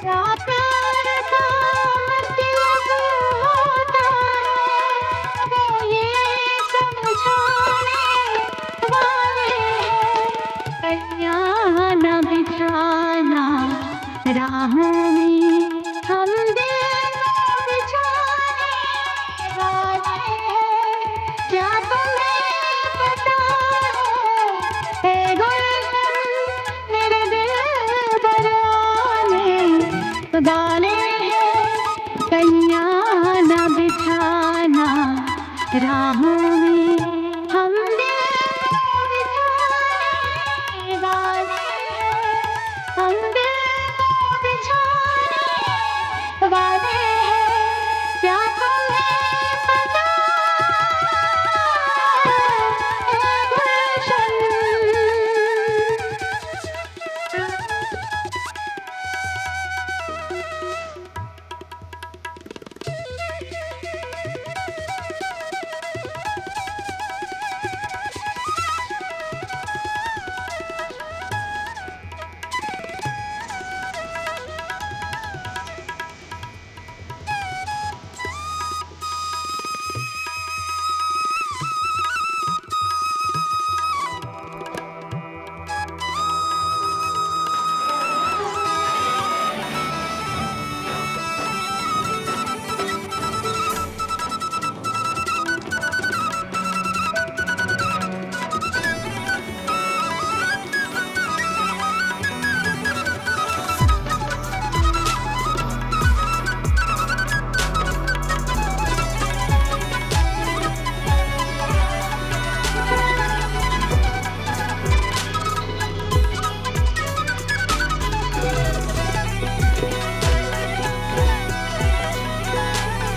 क्या प्यार का मतलब होता है वो ये समझाने वाले हैं। कन्या न बिछाना राह में हम दिल बिछाने वाले हैं। क्या तुम्हें पता है गुलशन मेरे दिल बराने गाने हैं। कन्या न बिछाना राह में हम दिल बिछाने वाले हैं। हम दिल बिछाने वाले हैं। क्या तुम्हें पता है गुलशन।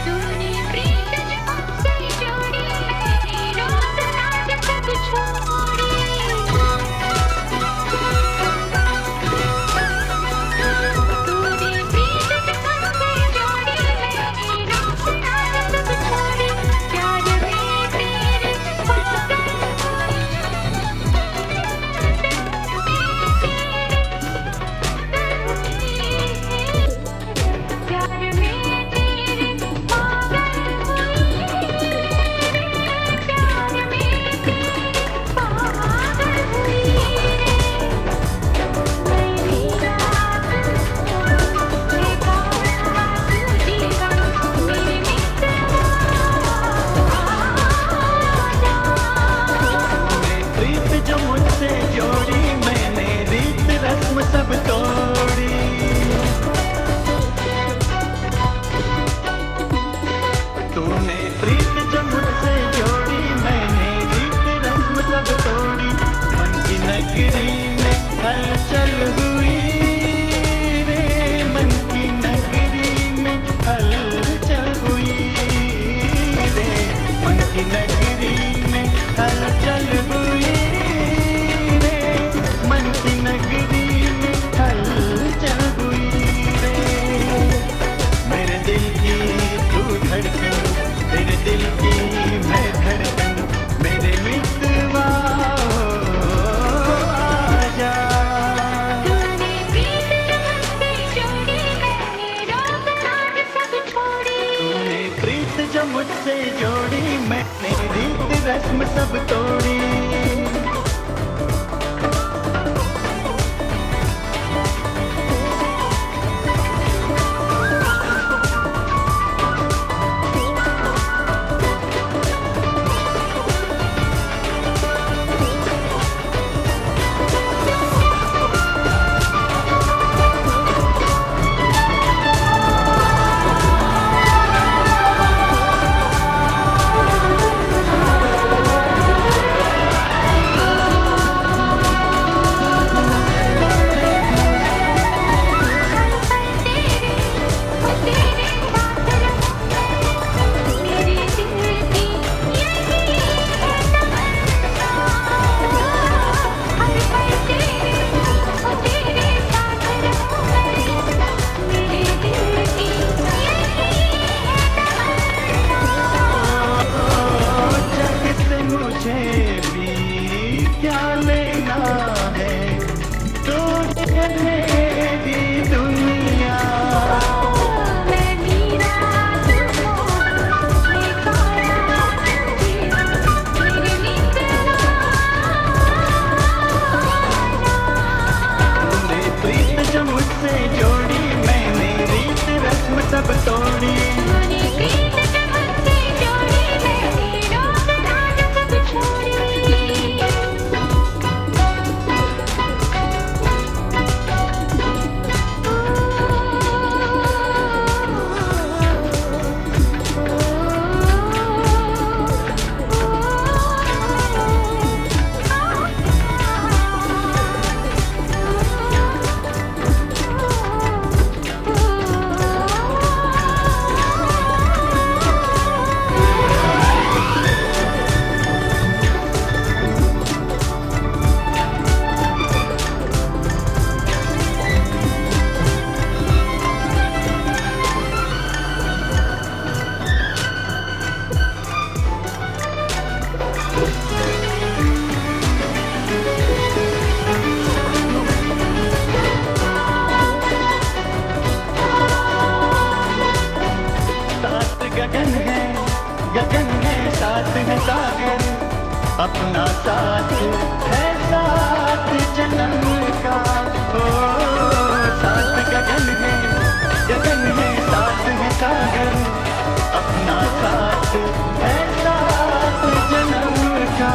तूने प्रीत से जोड़ी मेरी रोज रात तक छोड़ी। तूने प्रीत से जोड़ी मेरी रोज रात तक छोड़ी। प्यार में तेरे पागल प्यार में तेरे पागल हुई। प्यार में तेरे पागल हुई। मेरी रात देखा तुझीगा मेरे मित्र प्रीत जो मुझसे जोड़ी मैंने रीत रस्म सब तोड़ी। तूने प्रीत जो मुझसे जोड़ी मैंने रीत रस्म सब तोड़ी। मन की नगरी में हलचल हुई रे। मन की नगरी में हलचल हुई रे। मन की नगरी में हलचल हुई रे। मन की नगरी में हलचल हुई रे। मेरे दिल की तू धड़कन तेरे दिल की मैं धड़कन मेरे मितवा आजा। तूने प्रीत से जोड़ी मेरी रोज रात सब छोड़ी। तूने प्रीत जो मुझसे जोड़ी मैंने रीत रस्म सब तोड़ी। अपना साथ है साथ जन्म का। ओ साथ गगन है साथ है सागर, अपना साथ है साथ जन्म का।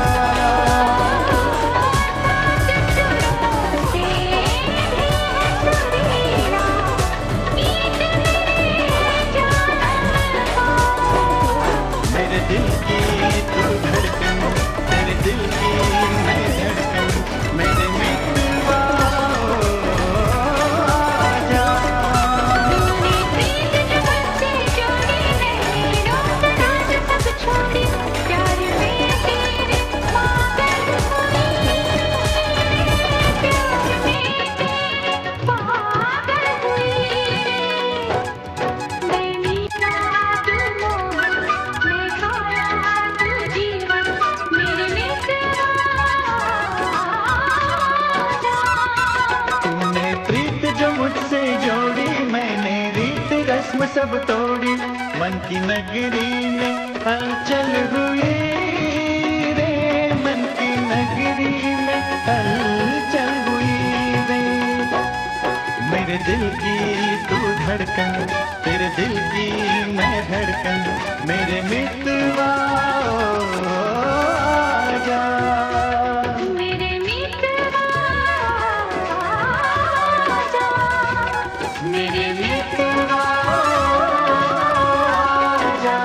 मेरे दिल की तू धड़कन, तेरे दिल की मैं धड़कन, मेरे मितवा आजा। तूने प्रीत जो हमसे जोड़ी नहीं, रोक राज सब छोड़ी, प्यार में तेरे पागल हुई, प्यार में तेरे पागल हुई। मैं मीरा तू मोहन, मैं खाया तू जीवन, मेरे मितवा आजा। तूने प्रीत जो मुझसे जोड़ी, मैंने रीत रस्म सब तोड़ी, मन की नगरी में हलचल हुई रे, मन की नगरी में हलचल हुई रे। मेरे दिल की तू धड़कन, तेरे दिल की मैं धड़कन, मेरे मितवा आजा। मेरे मितवा आजा, मेरे मितवा आजा।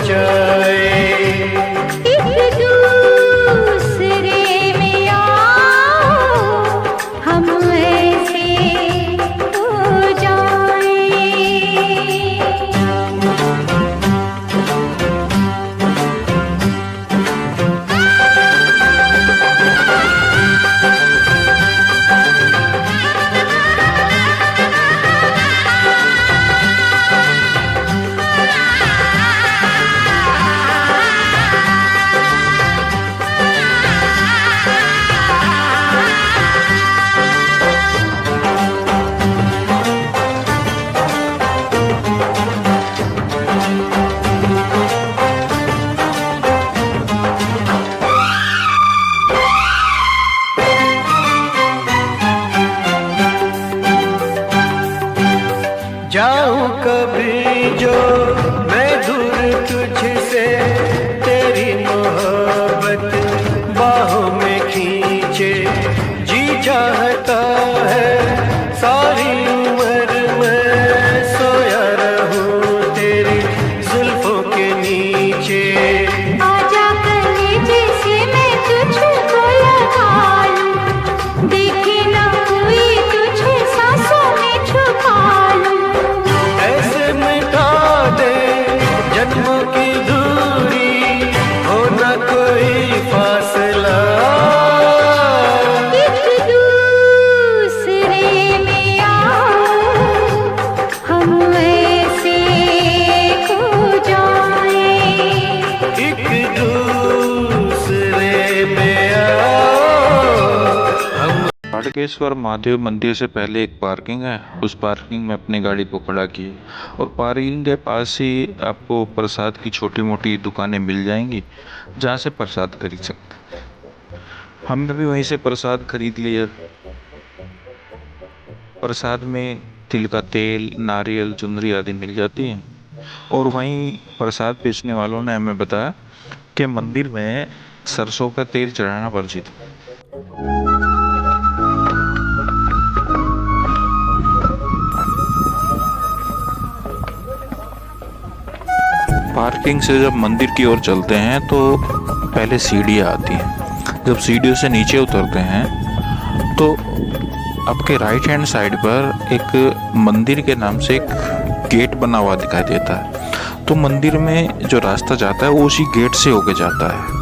जाए। एक दूसरे में आओ हम ऐसे हो जाए। जाऊं कभी जो मैं दूर तुझसे, तेरी मोहब्बत बाहों में खींचे। जी चाहता है सारी उम्र मैं सोया रहूं तेरी जुल्फों के नीचे। आजा कलेजे से मैं तुझको लगा लूं, देखे ना कोई तुझे सांसों में छुपा लूं। ऐसे मिटा दे जन्मों की दूरी, हो न कोई फासला। एक दूसरे में आओ हम ऐसे खो जाए। एक दूसरे में आओ हम। ताड़केश्वर महादेव मंदिर से पहले एक पार्किंग है, उस पार्किंग में अपनी गाड़ी को खड़ा किए और पार्किंग के पास ही आपको प्रसाद की छोटी मोटी दुकानें मिल जाएंगी जहाँ से प्रसाद खरीद सकते हैं। हमने भी वहीं से प्रसाद खरीद लिया। प्रसाद में तिल का तेल, नारियल, चुनरी आदि मिल जाती है। और वहीं प्रसाद बेचने वालों ने हमें बताया कि मंदिर में सरसों का तेल चढ़ाना वर्जित है। पार्किंग से जब मंदिर की ओर चलते हैं तो पहले सीढ़ियाँ आती हैं। जब सीढ़ियों से नीचे उतरते हैं तो आपके राइट हैंड साइड पर एक मंदिर के नाम से एक गेट बना हुआ दिखाई देता है। तो मंदिर में जो रास्ता जाता है वो उसी गेट से होके जाता है।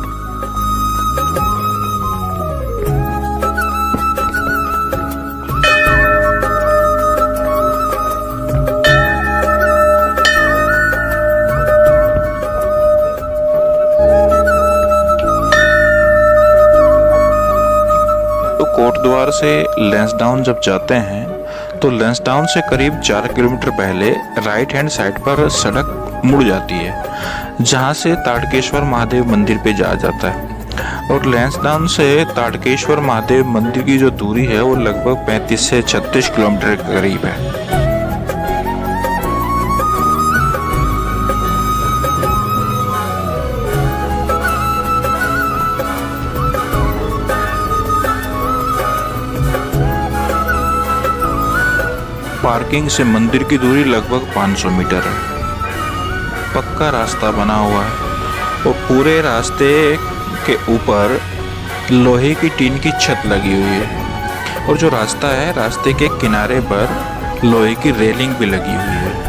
कोटद्वार से लैंसडाउन जब जाते हैं तो लैंसडाउन से करीब 4 किलोमीटर पहले राइट हैंड साइड पर सड़क मुड़ जाती है जहां से ताड़केश्वर महादेव मंदिर पे जाया जाता है। और लैंसडाउन से ताड़केश्वर महादेव मंदिर की जो दूरी है वो लगभग 35 से 36 किलोमीटर के करीब है। पार्किंग से मंदिर की दूरी लगभग 500 मीटर है। पक्का रास्ता बना हुआ है और पूरे रास्ते के ऊपर लोहे की टीन की छत लगी हुई है और जो रास्ता है रास्ते के किनारे पर लोहे की रेलिंग भी लगी हुई है।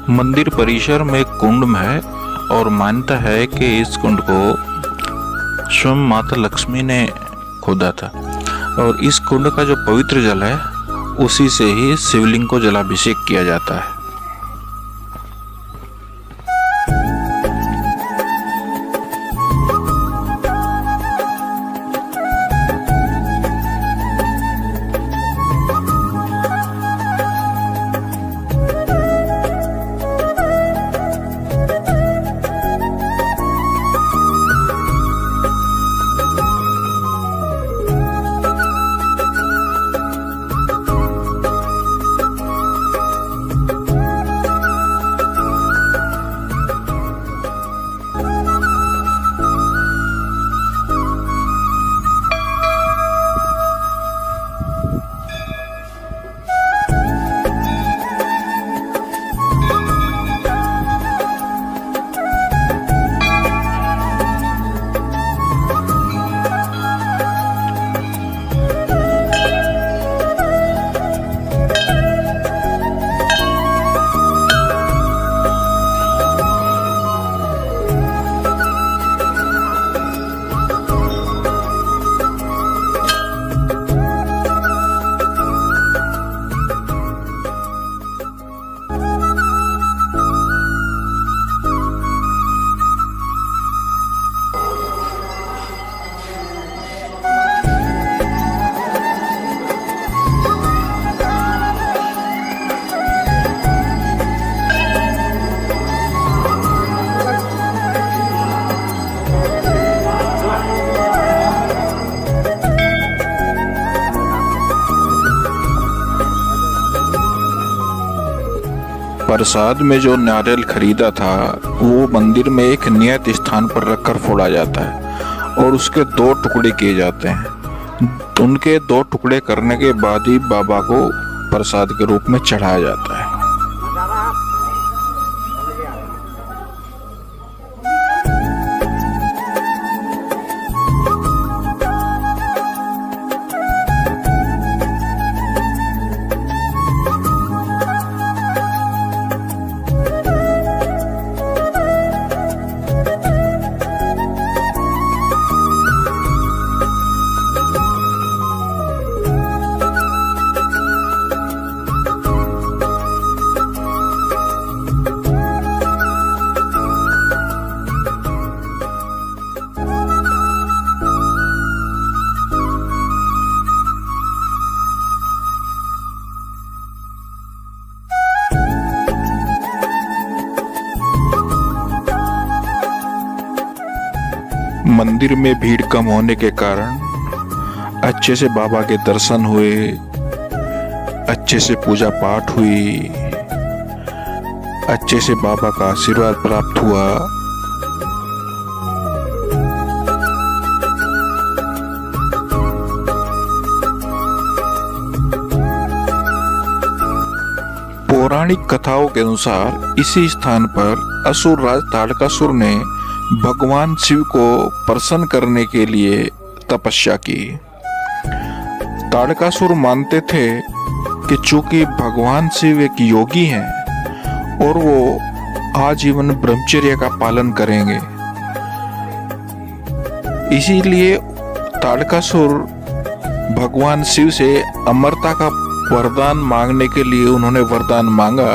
मंदिर परिसर में एक कुंड है और मान्यता है कि इस कुंड को स्वयं माता लक्ष्मी ने खोदा था और इस कुंड का जो पवित्र जल है उसी से ही शिवलिंग को जलाभिषेक किया जाता है। प्रसाद में जो नारियल खरीदा था वो मंदिर में एक नियत स्थान पर रखकर फोड़ा जाता है और उसके 2 टुकड़े किए जाते हैं। उनके 2 टुकड़े करने के बाद ही बाबा को प्रसाद के रूप में चढ़ाया जाता है। मंदिर में भीड़ कम होने के कारण अच्छे से बाबा के दर्शन हुए, अच्छे से पूजा पाठ हुई, अच्छे से बाबा का आशीर्वाद प्राप्त हुआ। पौराणिक कथाओं के अनुसार इसी स्थान पर असुर राज ताड़कासुर ने भगवान शिव को प्रसन्न करने के लिए तपस्या की। ताड़कासुर मानते थे कि चूंकि भगवान शिव एक योगी हैं और वो आजीवन ब्रह्मचर्य का पालन करेंगे, इसीलिए ताड़कासुर भगवान शिव से अमरता का वरदान मांगने के लिए उन्होंने वरदान मांगा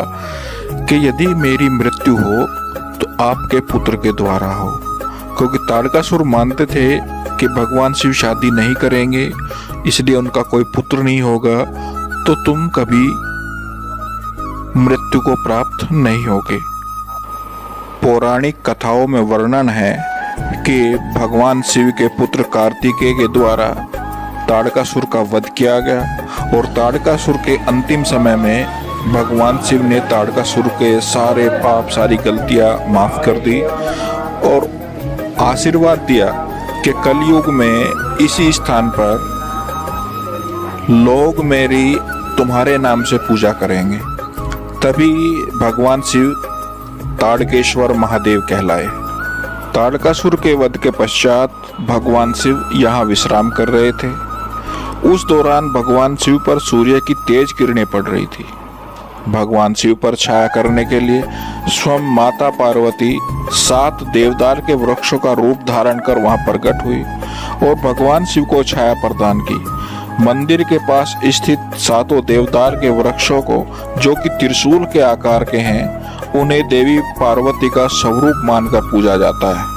कि यदि मेरी मृत्यु हो तो आपके पुत्र के द्वारा हो, क्योंकि ताड़कासुर मानते थे कि भगवान शिव शादी नहीं करेंगे, इसलिए उनका कोई पुत्र नहीं होगा तो तुम कभी मृत्यु को प्राप्त नहीं होगे। पौराणिक कथाओं में वर्णन है कि भगवान शिव के पुत्र कार्तिकेय के द्वारा ताड़कासुर का वध किया गया और ताड़कासुर के अंतिम समय में भगवान शिव ने ताड़कासुर के सारे पाप, सारी गलतियां माफ कर दी और आशीर्वाद दिया कि कलयुग में इसी स्थान पर लोग मेरी तुम्हारे नाम से पूजा करेंगे। तभी भगवान शिव ताड़केश्वर महादेव कहलाए। ताड़कासुर के वध के पश्चात भगवान शिव यहाँ विश्राम कर रहे थे। उस दौरान भगवान शिव पर सूर्य की तेज किरणें पड़ रही थी। भगवान शिव पर छाया करने के लिए स्वयं माता पार्वती 7 देवदार के वृक्षों का रूप धारण कर वहां प्रकट हुई और भगवान शिव को छाया प्रदान की। मंदिर के पास स्थित 7 देवदार के वृक्षों को, जो कि त्रिशूल के आकार के हैं, उन्हें देवी पार्वती का स्वरूप मानकर पूजा जाता है।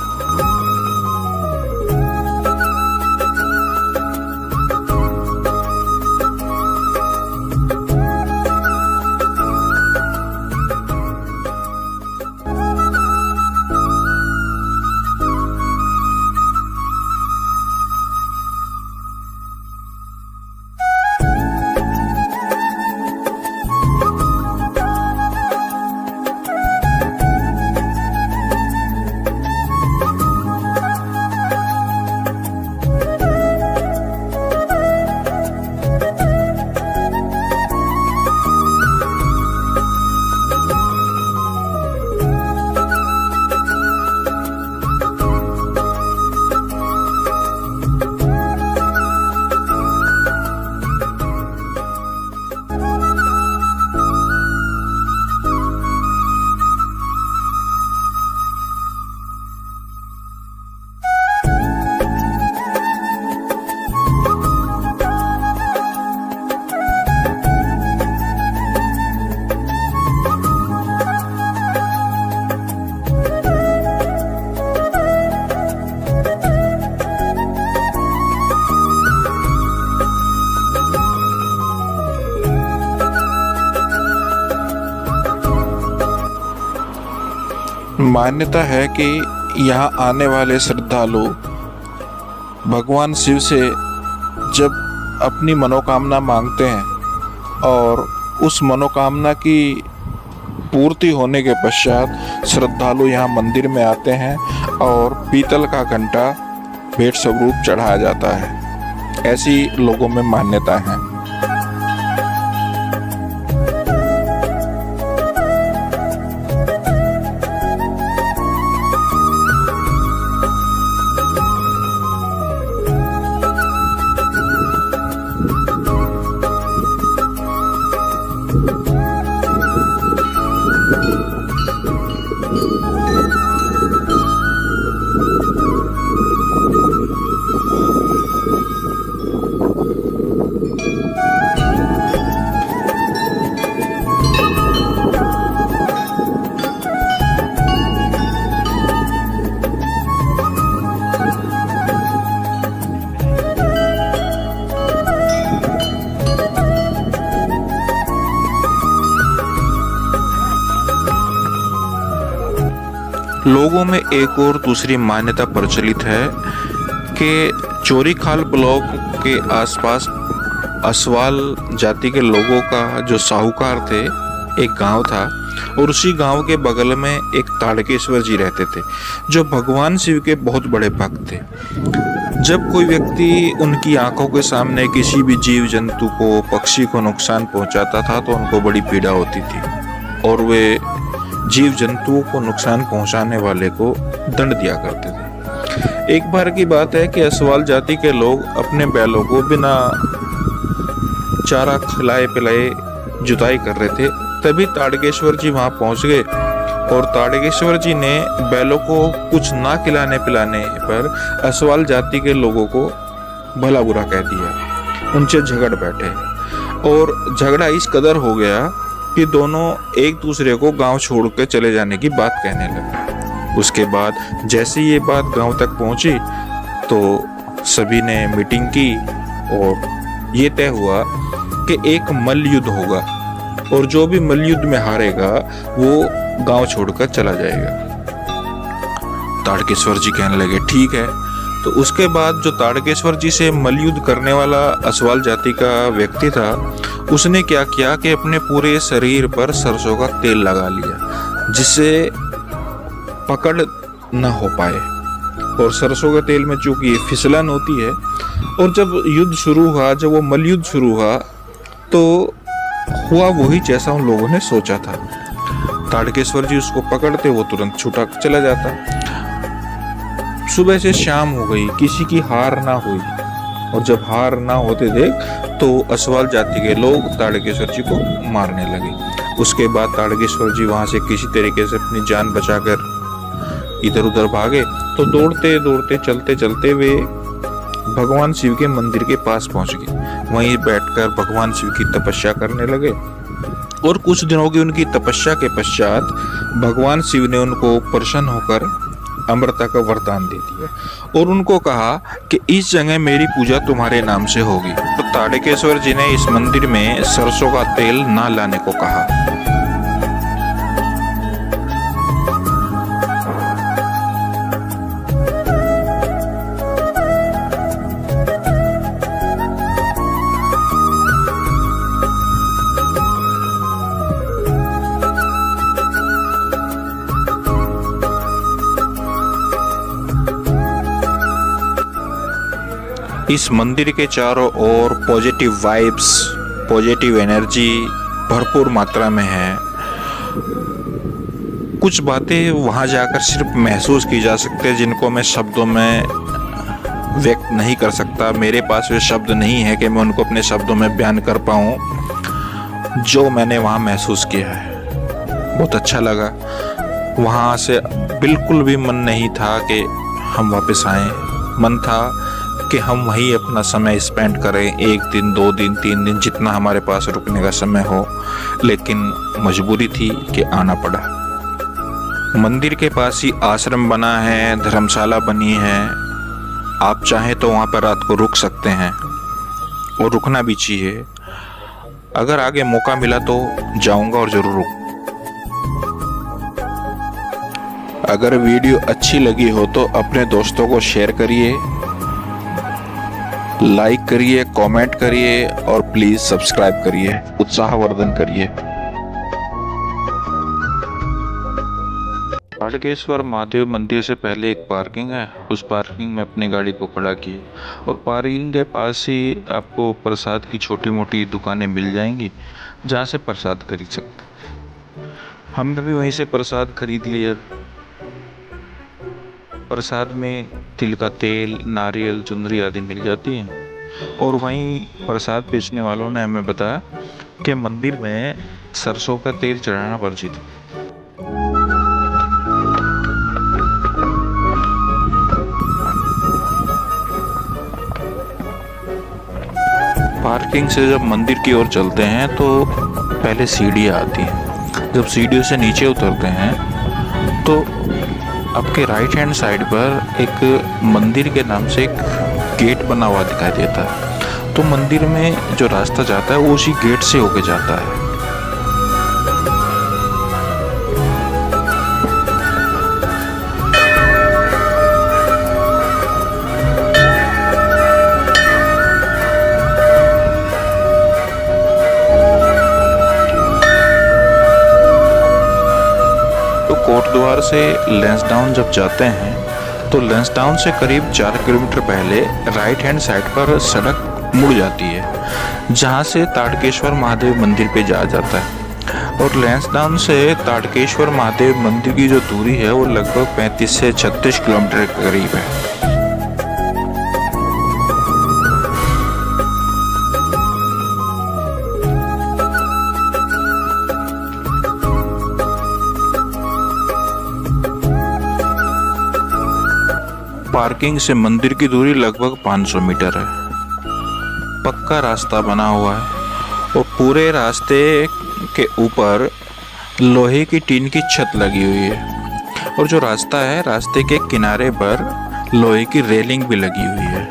मान्यता है कि यहाँ आने वाले श्रद्धालु भगवान शिव से जब अपनी मनोकामना मांगते हैं और उस मनोकामना की पूर्ति होने के पश्चात श्रद्धालु यहाँ मंदिर में आते हैं और पीतल का घंटा भेंट स्वरूप चढ़ाया जाता है। ऐसी लोगों में मान्यता है। लोगों में एक और दूसरी मान्यता प्रचलित है कि चोरीखाल ब्लॉक के आसपास असवाल जाति के लोगों का जो साहूकार थे, एक गांव था और उसी गांव के बगल में एक ताड़केश्वर जी रहते थे जो भगवान शिव के बहुत बड़े भक्त थे। जब कोई व्यक्ति उनकी आंखों के सामने किसी भी जीव जंतु को, पक्षी को नुकसान पहुंचाता था तो उनको बड़ी पीड़ा होती थी और वे जीव जंतुओं को नुकसान पहुंचाने वाले को दंड दिया करते थे। एक बार की बात है कि असवाल जाति के लोग अपने बैलों को बिना चारा खिलाए पिलाए जुताई कर रहे थे। तभी ताड़केश्वर जी वहां पहुंच गए और ताड़केश्वर जी ने बैलों को कुछ ना खिलाने पिलाने पर असवाल जाति के लोगों को भला बुरा कह दिया। उनसे झगड़ बैठे और झगड़ा इस कदर हो गया कि दोनों एक दूसरे को गांव छोड़ के चले जाने की बात कहने लगे। उसके बाद जैसे ये बात गांव तक पहुंची तो सभी ने मीटिंग की और ये तय हुआ कि एक मल्ल युद्ध होगा और जो भी मल्ल युद्ध में हारेगा वो गांव छोड़कर चला जाएगा। ताड़केश्वर जी कहने लगे ठीक है। तो उसके बाद जो ताड़केश्वर जी से मल्ल युद्ध करने वाला असवाल जाति का व्यक्ति था, उसने क्या किया कि अपने पूरे शरीर पर सरसों का तेल लगा लिया जिससे पकड़ न हो पाए। और सरसों के तेल में चूंकि फिसलन होती है और जब युद्ध शुरू हुआ, जब वो मल्ल युद्ध शुरू हुआ तो हुआ वही जैसा उन लोगों ने सोचा था। ताड़केश्वर जी उसको पकड़ते, वो तुरंत छूटा चला जाता। सुबह से शाम हो गई, किसी की हार ना हुई और जब हार ना होते देख तो असवाल जाति के लोग ताड़केश्वर जी को मारने लगे। उसके बाद ताड़केश्वर जी वहां से किसी तरीके से अपनी जान बचाकर इधर उधर भागे। तो दौड़ते दौड़ते चलते चलते वे भगवान शिव के मंदिर के पास पहुंच गए। वहीं बैठकर भगवान शिव की तपस्या करने लगे और कुछ दिनों की उनकी तपस्या के पश्चात भगवान शिव ने उनको प्रसन्न होकर अमृता का वरदान दे दिया और उनको कहा कि इस जगह मेरी पूजा तुम्हारे नाम से होगी। तो ताड़केश्वर जी ने इस मंदिर में सरसों का तेल ना लाने को कहा। इस मंदिर के चारों ओर पॉजिटिव वाइब्स, पॉजिटिव एनर्जी भरपूर मात्रा में है। कुछ बातें वहां जाकर सिर्फ महसूस की जा सकती है जिनको मैं शब्दों में व्यक्त नहीं कर सकता। मेरे पास वे शब्द नहीं है कि मैं उनको अपने शब्दों में बयान कर पाऊँ जो मैंने वहाँ महसूस किया है। बहुत अच्छा लगा। वहाँ से बिल्कुल भी मन नहीं था कि हम वापस आएं। मन था कि हम वहीं अपना समय स्पेंड करें, 1 दिन 2 दिन 3 दिन जितना हमारे पास रुकने का समय हो। लेकिन मजबूरी थी कि आना पड़ा। मंदिर के पास ही आश्रम बना है, धर्मशाला बनी है। आप चाहें तो वहाँ पर रात को रुक सकते हैं और रुकना भी चाहिए। अगर आगे मौका मिला तो जाऊंगा और जरूर रुक। अगर वीडियो अच्छी लगी हो तो अपने दोस्तों को शेयर करिए, लाइक करिए, कमेंट करिए और प्लीज सब्सक्राइब करिए, उत्साहवर्धन करिए। ताड़केश्वर महादेव मंदिर से पहले एक पार्किंग है। उस पार्किंग में अपनी गाड़ी को खड़ा किए और पार्किंग के पास ही आपको प्रसाद की छोटी मोटी दुकानें मिल जाएंगी जहाँ से प्रसाद खरीद सकते। हमने भी वहीं से प्रसाद खरीद लिया। प्रसाद में तिल का तेल, नारियल, चुनरी आदि मिल जाती है। और वहीं प्रसाद बेचने वालों ने हमें बताया कि मंदिर में सरसों का तेल चढ़ाना वर्जित है। पार्किंग से जब मंदिर की ओर चलते हैं तो पहले सीढ़ियाँ आती हैं। जब सीढ़ियों से नीचे उतरते हैं तो आपके राइट हैंड साइड पर एक मंदिर के नाम से एक गेट बना हुआ दिखाई देता है। तो मंदिर में जो रास्ता जाता है वो उसी गेट से होके जाता है। कोटद्वार से लैंसडाउन जब जाते हैं तो लैंसडाउन से करीब 4 किलोमीटर पहले राइट हैंड साइड पर सड़क मुड़ जाती है जहां से ताड़केश्वर महादेव मंदिर पे जाया जाता है। और लैंसडाउन से ताड़केश्वर महादेव मंदिर की जो दूरी है वो लगभग 35 से 36 किलोमीटर के करीब है। पार्किंग से मंदिर की दूरी लगभग 500 मीटर है। पक्का रास्ता बना हुआ है और पूरे रास्ते के ऊपर लोहे की टीन की छत लगी हुई है और जो रास्ता है रास्ते के किनारे पर लोहे की रेलिंग भी लगी हुई है।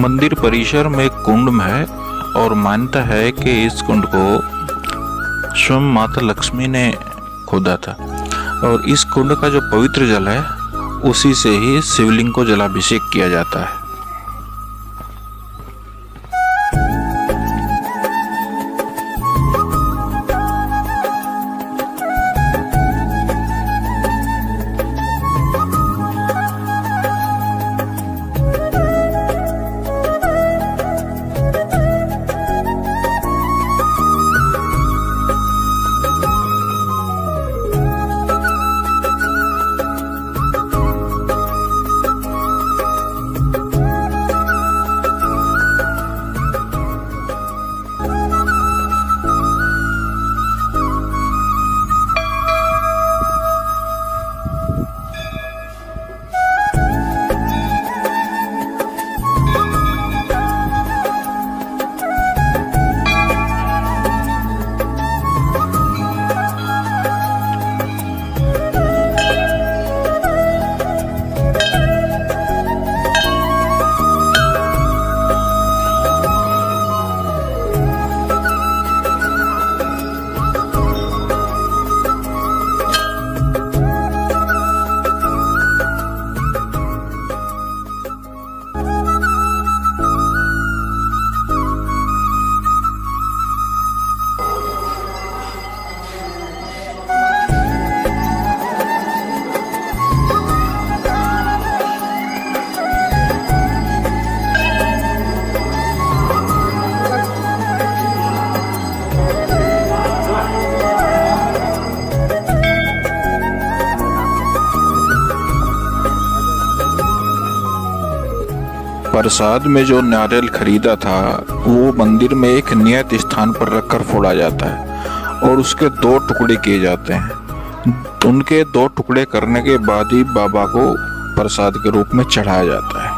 मंदिर परिसर में एक कुंड है और मान्यता है कि इस कुंड को स्वयं माता लक्ष्मी ने खोदा था और इस कुंड का जो पवित्र जल है उसी से ही शिवलिंग को जलाभिषेक किया जाता है। प्रसाद में जो नारियल खरीदा था वो मंदिर में एक नियत स्थान पर रखकर फोड़ा जाता है और उसके 2 टुकड़े किए जाते हैं। उनके 2 टुकड़े करने के बाद ही बाबा को प्रसाद के रूप में चढ़ाया जाता है।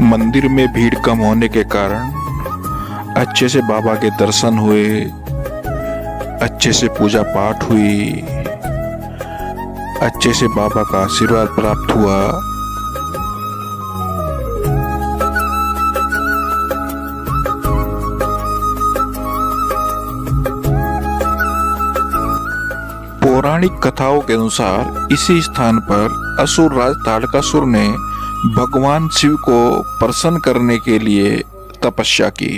मंदिर में भीड़ कम होने के कारण अच्छे से बाबा के दर्शन हुए, अच्छे से पूजा पाठ हुई, अच्छे से बाबा का आशीर्वाद प्राप्त हुआ। पौराणिक कथाओं के अनुसार इसी स्थान पर असुर राज ताड़कासुर ने भगवान शिव को प्रसन्न करने के लिए तपस्या की।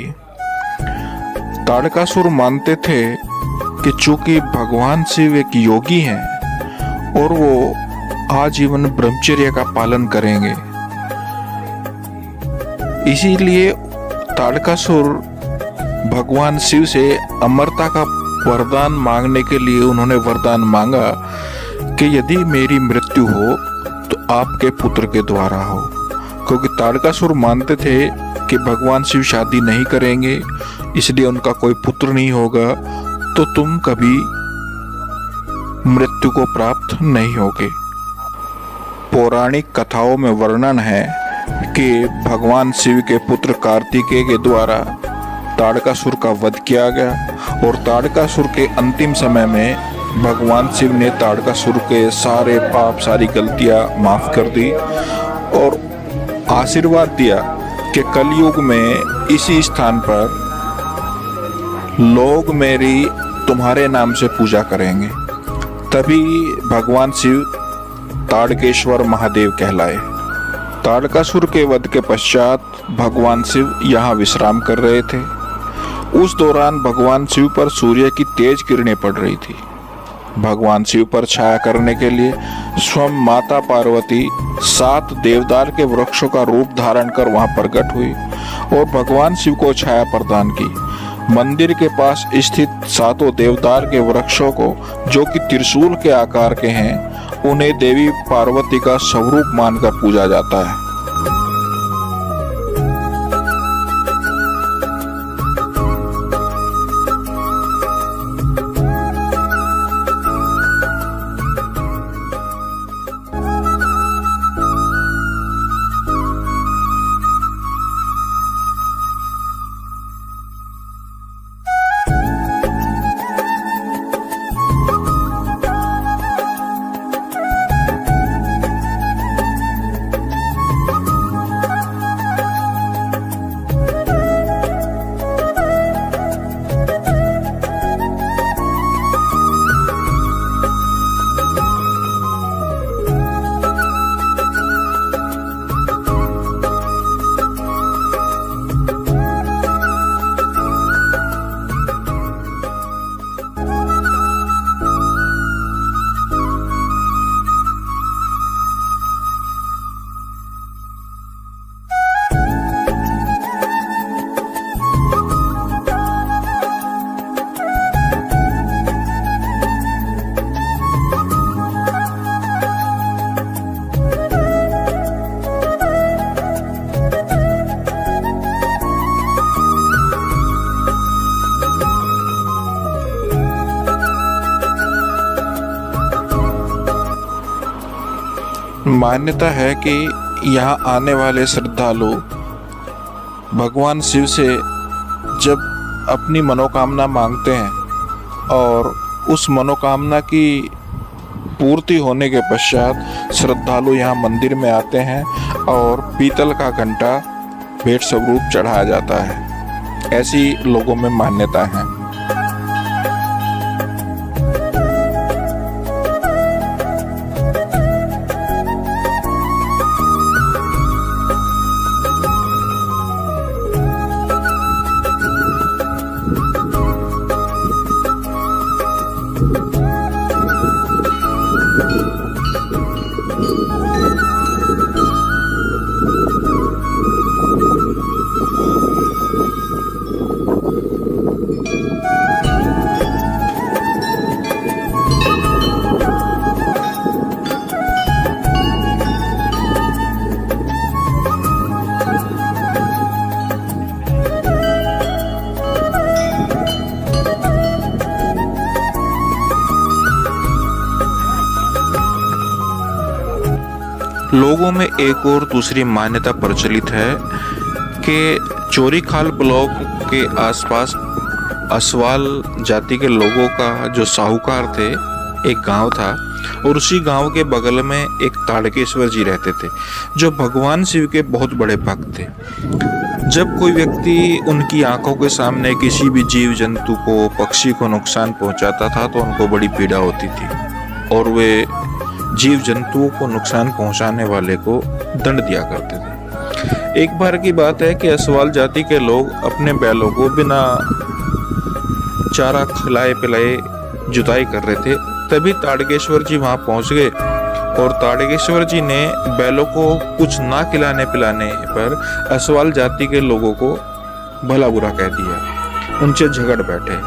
ताड़कासुर मानते थे कि चूंकि भगवान शिव एक योगी हैं और वो आजीवन ब्रह्मचर्य का पालन करेंगे, इसीलिए ताड़कासुर भगवान शिव से अमरता का वरदान मांगने के लिए उन्होंने वरदान मांगा कि यदि मेरी मृत्यु हो तो आपके पुत्र के द्वारा हो, क्योंकि ताड़कासुर मानते थे कि भगवान शिव शादी नहीं करेंगे, इसलिए उनका कोई पुत्र नहीं होगा तो तुम कभी मृत्यु को प्राप्त नहीं होगे। पौराणिक कथाओं में वर्णन है कि भगवान शिव के पुत्र कार्तिकेय के द्वारा ताड़कासुर का वध किया गया और ताड़कासुर के अंतिम समय में भगवान शिव ने ताड़कासुर के सारे पाप, सारी गलतियां माफ कर दी और आशीर्वाद दिया कि कलयुग में इसी स्थान पर लोग मेरी तुम्हारे नाम से पूजा करेंगे। तभी भगवान शिव ताड़केश्वर महादेव कहलाए। ताड़कासुर के वध के पश्चात भगवान शिव यहाँ विश्राम कर रहे थे। उस दौरान भगवान शिव पर सूर्य की तेज किरणें पड़ रही थी। भगवान शिव पर छाया करने के लिए स्वयं माता पार्वती 7 देवदार के वृक्षों का रूप धारण कर वहां प्रकट हुई और भगवान शिव को छाया प्रदान की। मंदिर के पास स्थित 7 देवदार के वृक्षों को, जो कि त्रिशूल के आकार के हैं, उन्हें देवी पार्वती का स्वरूप मानकर पूजा जाता है। मान्यता है कि यहाँ आने वाले श्रद्धालु भगवान शिव से जब अपनी मनोकामना मांगते हैं और उस मनोकामना की पूर्ति होने के पश्चात श्रद्धालु यहाँ मंदिर में आते हैं और पीतल का घंटा भेंट स्वरूप चढ़ाया जाता है। ऐसी लोगों में मान्यता है। लोगों में एक और दूसरी मान्यता प्रचलित है कि चोरीखाल ब्लॉक के आसपास असवाल जाति के लोगों का जो साहूकार थे, एक गांव था और उसी गांव के बगल में एक ताड़केश्वर जी रहते थे, जो भगवान शिव के बहुत बड़े भक्त थे। जब कोई व्यक्ति उनकी आंखों के सामने किसी भी जीव जंतु को, पक्षी को नुकसान पहुंचाता था तो उनको बड़ी पीड़ा होती थी और वे जीव जंतुओं को नुकसान पहुंचाने वाले को दंड दिया करते थे। एक बार की बात है कि असवाल जाति के लोग अपने बैलों को बिना चारा खिलाए पिलाए जुताई कर रहे थे। तभी ताड़केश्वर जी वहां पहुंच गए और ताड़केश्वर जी ने बैलों को कुछ ना खिलाने पिलाने पर असवाल जाति के लोगों को भला बुरा कह दिया। उनसे झगड़ बैठे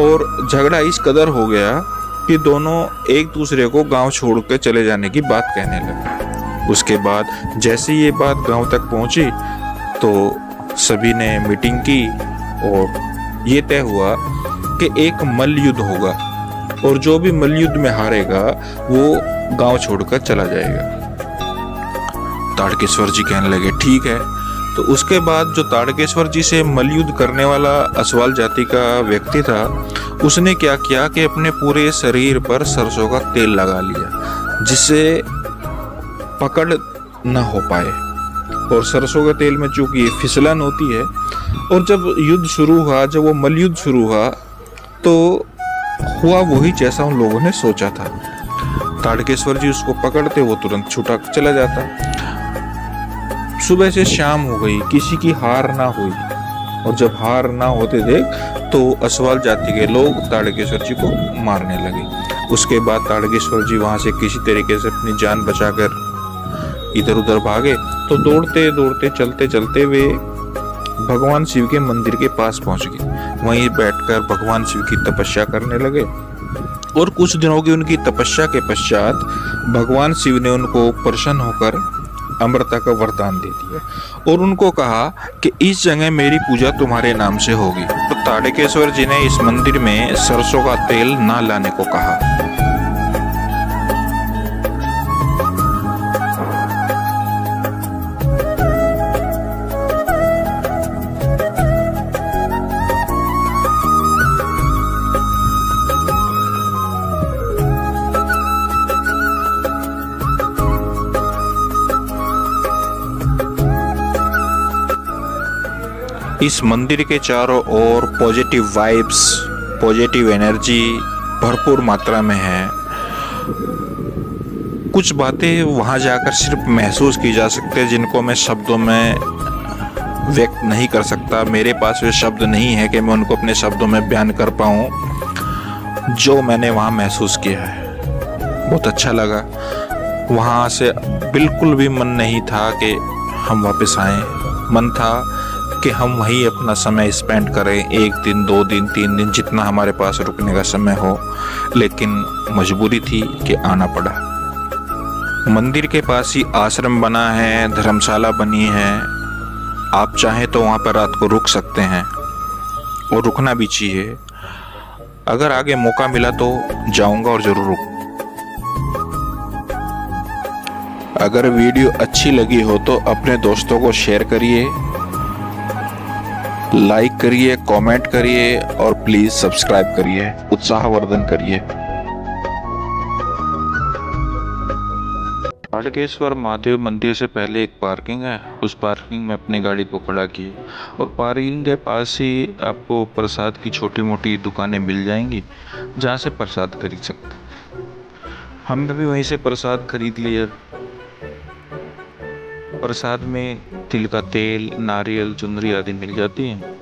और झगड़ा इस कदर हो गया कि दोनों एक दूसरे को गांव छोड़ के चले जाने की बात कहने लगे। उसके बाद जैसे ये बात गांव तक पहुंची तो सभी ने मीटिंग की और ये तय हुआ कि एक मल्ल युद्ध होगा और जो भी मल्ल युद्ध में हारेगा वो गांव छोड़कर चला जाएगा। ताड़केश्वर जी कहने लगे ठीक है। तो उसके बाद जो ताड़केश्वर जी से मल्ल युद्ध करने वाला असवाल जाति का व्यक्ति था, उसने क्या किया कि अपने पूरे शरीर पर सरसों का तेल लगा लिया जिससे पकड़ न हो पाए। और सरसों के तेल में चूंकि फिसलन होती है और जब युद्ध शुरू हुआ, जब वो मल्ल युद्ध शुरू हुआ तो हुआ वही जैसा उन लोगों ने सोचा था। ताड़केश्वर जी उसको पकड़ते, वो तुरंत छूटा चला जाता। सुबह से शाम हो गई, किसी की हार ना हुई और जब हार ना होते देख तो असवाल जाति के लोग ताड़केश्वर जी को मारने लगे। उसके बाद ताड़केश्वर जी वहां से किसी तरीके से अपनी जान बचाकर इधर उधर भागे। तो दौड़ते दौड़ते चलते चलते वे भगवान शिव के मंदिर के पास पहुंच गए। वहीं बैठकर भगवान शिव की तपस्या करने लगे और कुछ दिनों की उनकी तपस्या के पश्चात भगवान शिव ने उनको प्रसन्न होकर अमृता का वरदान दे दिया और उनको कहा कि इस जगह मेरी पूजा तुम्हारे नाम से होगी। तो ताड़केश्वर जी ने इस मंदिर में सरसों का तेल ना लाने को कहा। इस मंदिर के चारों ओर पॉजिटिव वाइब्स, पॉजिटिव एनर्जी भरपूर मात्रा में है। कुछ बातें वहां जाकर सिर्फ महसूस की जा सकती है जिनको मैं शब्दों में व्यक्त नहीं कर सकता। मेरे पास वे शब्द नहीं है कि मैं उनको अपने शब्दों में बयान कर पाऊँ जो मैंने वहाँ महसूस किया है। बहुत अच्छा लगा। वहाँ से बिल्कुल भी मन नहीं था कि हम वापस आएं। मन था कि हम वहीं अपना समय स्पेंड करें, 1 दिन 2 दिन 3 दिन जितना हमारे पास रुकने का समय हो, लेकिन मजबूरी थी कि आना पड़ा। मंदिर के पास ही आश्रम बना है, धर्मशाला बनी है। आप चाहें तो वहाँ पर रात को रुक सकते हैं और रुकना भी चाहिए। अगर आगे मौका मिला तो जाऊंगा और जरूर रुक। अगर वीडियो अच्छी लगी हो तो अपने दोस्तों को शेयर करिए, लाइक करिए, कमेंट करिए और प्लीज सब्सक्राइब करिए, उत्साहवर्धन करिए। ताड़केश्वर महादेव मंदिर से पहले एक पार्किंग है। उस पार्किंग में अपनी गाड़ी को खड़ा किए और पार्किंग के पास ही आपको प्रसाद की छोटी मोटी दुकानें मिल जाएंगी जहाँ से प्रसाद खरीद सकते। हमने भी वहीं से प्रसाद खरीद लिया। प्रसाद में तिल का तेल, नारियल, चुनरी आदि मिल जाती हैं।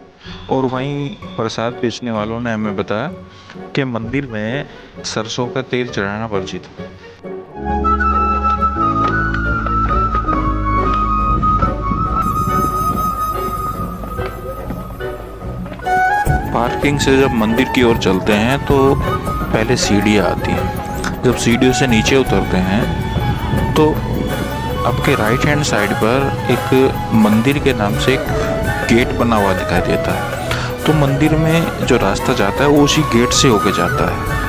और वहीं प्रसाद बेचने वालों ने हमें बताया कि मंदिर में सरसों का तेल चढ़ाना वर्जित है। पार्किंग से जब मंदिर की ओर चलते हैं तो पहले सीढ़ियाँ आती हैं। जब सीढ़ियों से नीचे उतरते हैं तो आपके राइट हैंड साइड पर एक मंदिर के नाम से एक गेट बना हुआ दिखाई देता है। तो मंदिर में जो रास्ता जाता है वो उसी गेट से होके जाता है।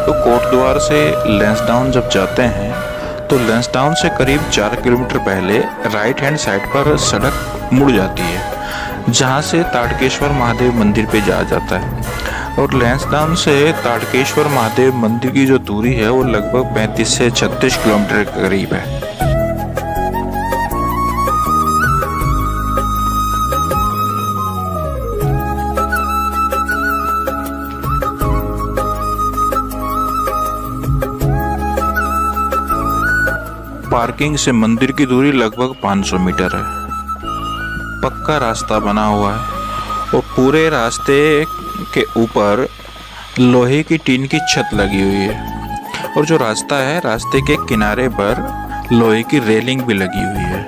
तो कोटद्वार से लैंसडाउन जब जाते हैं तो लैंसडाउन से करीब 4 किलोमीटर पहले राइट हैंड साइड पर सड़क मुड़ जाती है जहां से ताड़केश्वर महादेव मंदिर पे जाया जाता है। और लैंसडाउन से ताड़केश्वर महादेव मंदिर की जो दूरी है वो लगभग 35 से 36 किलोमीटर के करीब है। पार्किंग से मंदिर की दूरी लगभग 500 मीटर है। पक्का रास्ता बना हुआ है और पूरे रास्ते के ऊपर लोहे की टीन की छत लगी हुई है और जो रास्ता है रास्ते के किनारे पर लोहे की रेलिंग भी लगी हुई है।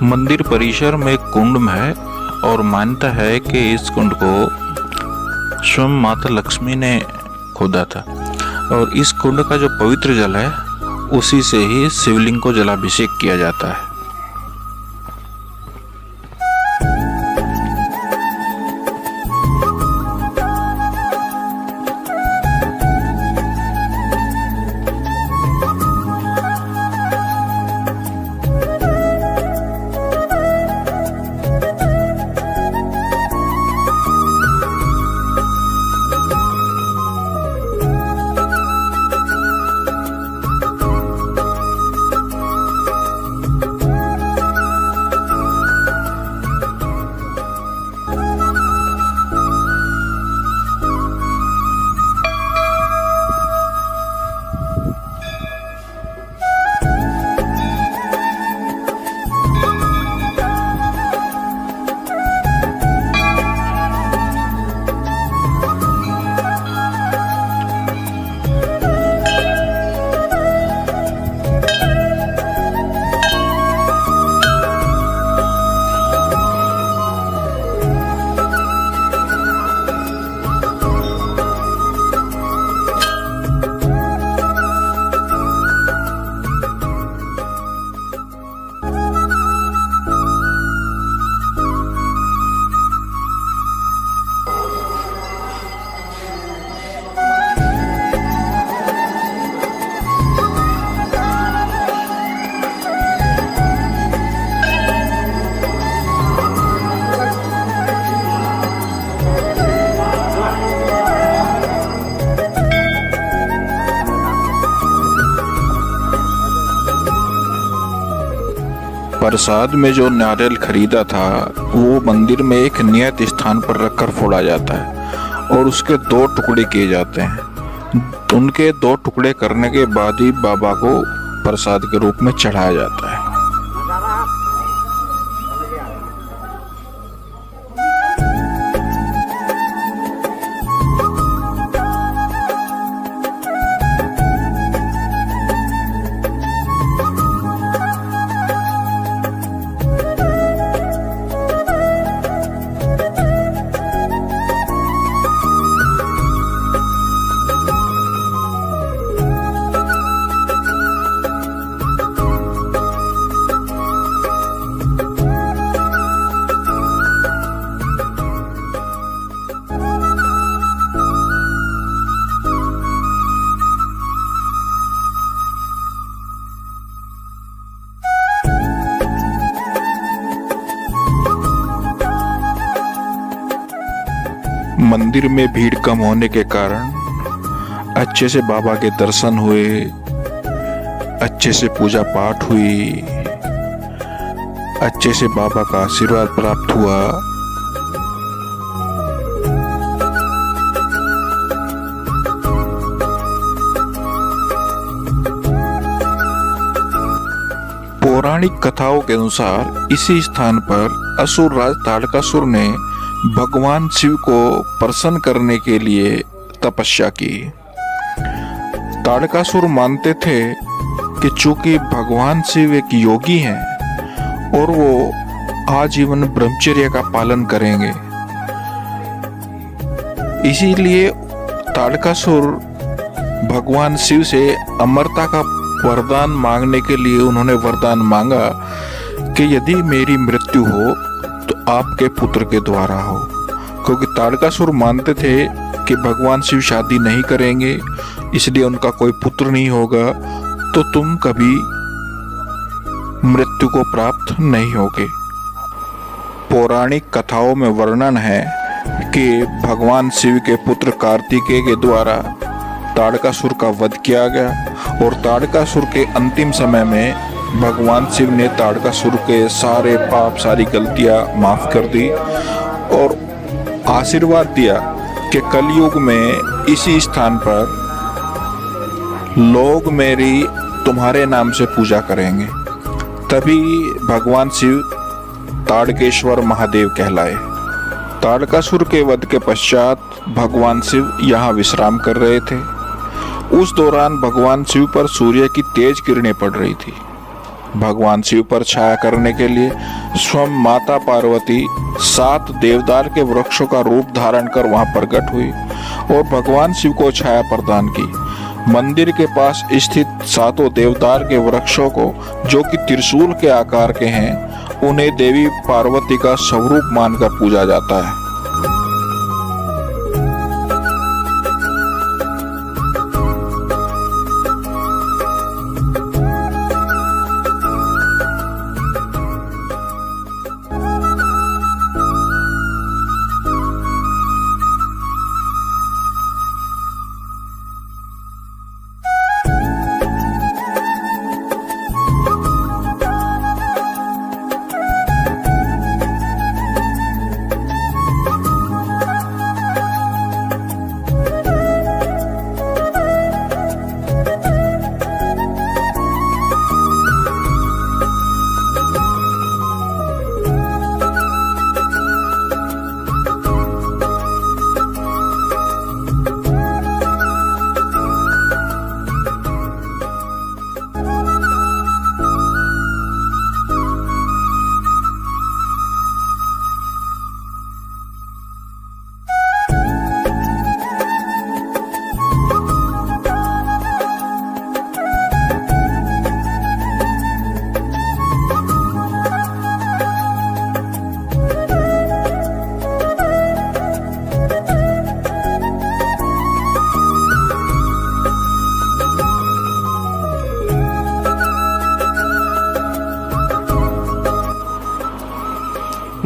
मंदिर परिसर में एक कुंड है और मान्यता है कि इस कुंड को स्वयं माता लक्ष्मी ने खोदा था और इस कुंड का जो पवित्र जल है उसी से ही शिवलिंग को जलाभिषेक किया जाता है। प्रसाद में जो नारियल खरीदा था वो मंदिर में एक नियत स्थान पर रखकर फोड़ा जाता है और उसके 2 टुकड़े किए जाते हैं। उनके 2 टुकड़े करने के बाद ही बाबा को प्रसाद के रूप में चढ़ाया जाता है। मंदिर में भीड़ कम होने के कारण अच्छे से बाबा के दर्शन हुए, अच्छे से पूजा पाठ हुई, अच्छे से बाबा का आशीर्वाद प्राप्त हुआ। पौराणिक कथाओं के अनुसार इसी स्थान पर असुर राज ताड़कासुर ने भगवान शिव को प्रसन्न करने के लिए तपस्या की। ताड़कासुर मानते थे कि चूंकि भगवान शिव एक योगी हैं और वो आजीवन ब्रह्मचर्य का पालन करेंगे, इसीलिए ताड़कासुर भगवान शिव से अमरता का वरदान मांगने के लिए उन्होंने वरदान मांगा कि यदि मेरी मृत्यु हो तो आपके पुत्र के द्वारा हो, क्योंकि ताड़कासुर मानते थे कि भगवान शिव शादी नहीं करेंगे, इसलिए उनका कोई पुत्र नहीं होगा तो तुम कभी मृत्यु को प्राप्त नहीं होगे। पौराणिक कथाओं में वर्णन है कि भगवान शिव के पुत्र कार्तिकेय के द्वारा ताड़कासुर का वध किया गया और ताड़कासुर के अंतिम समय में भगवान शिव ने ताड़कासुर के सारे पाप, सारी गलतियां माफ कर दी और आशीर्वाद दिया कि कलयुग में इसी स्थान पर लोग मेरी तुम्हारे नाम से पूजा करेंगे। तभी भगवान शिव ताड़केश्वर महादेव कहलाए। ताड़कासुर के वध के पश्चात भगवान शिव यहाँ विश्राम कर रहे थे। उस दौरान भगवान शिव पर सूर्य की तेज किरणें पड़ रही थी, भगवान शिव पर छाया करने के लिए स्वयं माता पार्वती 7 देवदार के वृक्षों का रूप धारण कर वहां प्रकट हुई और भगवान शिव को छाया प्रदान की। मंदिर के पास स्थित 7 देवदार के वृक्षों को, जो कि त्रिशूल के आकार के हैं, उन्हें देवी पार्वती का स्वरूप मानकर पूजा जाता है।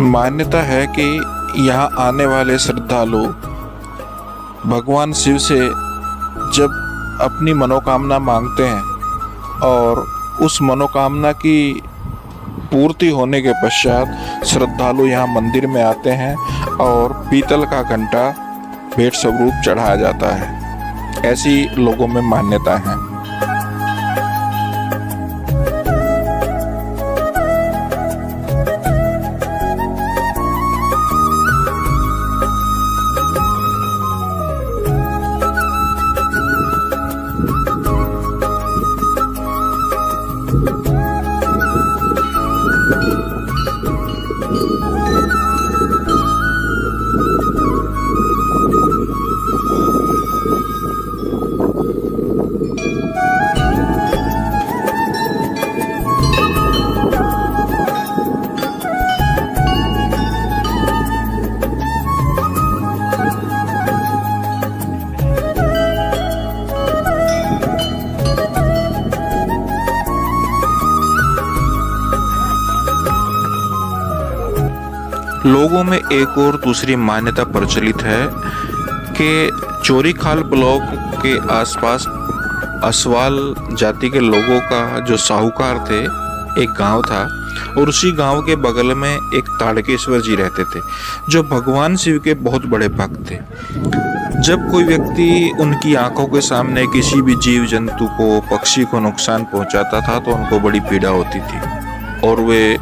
मान्यता है कि यहाँ आने वाले श्रद्धालु भगवान शिव से जब अपनी मनोकामना मांगते हैं और उस मनोकामना की पूर्ति होने के पश्चात श्रद्धालु यहाँ मंदिर में आते हैं और पीतल का घंटा भेंट स्वरूप चढ़ाया जाता है। ऐसी लोगों में मान्यता है। लोगों में एक और दूसरी मान्यता प्रचलित है कि चोरीखाल ब्लॉक के आसपास असवाल जाति के लोगों का जो साहूकार थे, एक गांव था और उसी गांव के बगल में एक ताड़केश्वर जी रहते थे, जो भगवान शिव के बहुत बड़े भक्त थे। जब कोई व्यक्ति उनकी आंखों के सामने किसी भी जीव जंतु को, पक्षी को नुकसान पहुंचाता था तो उनको बड़ी पीड़ा होती थी और वे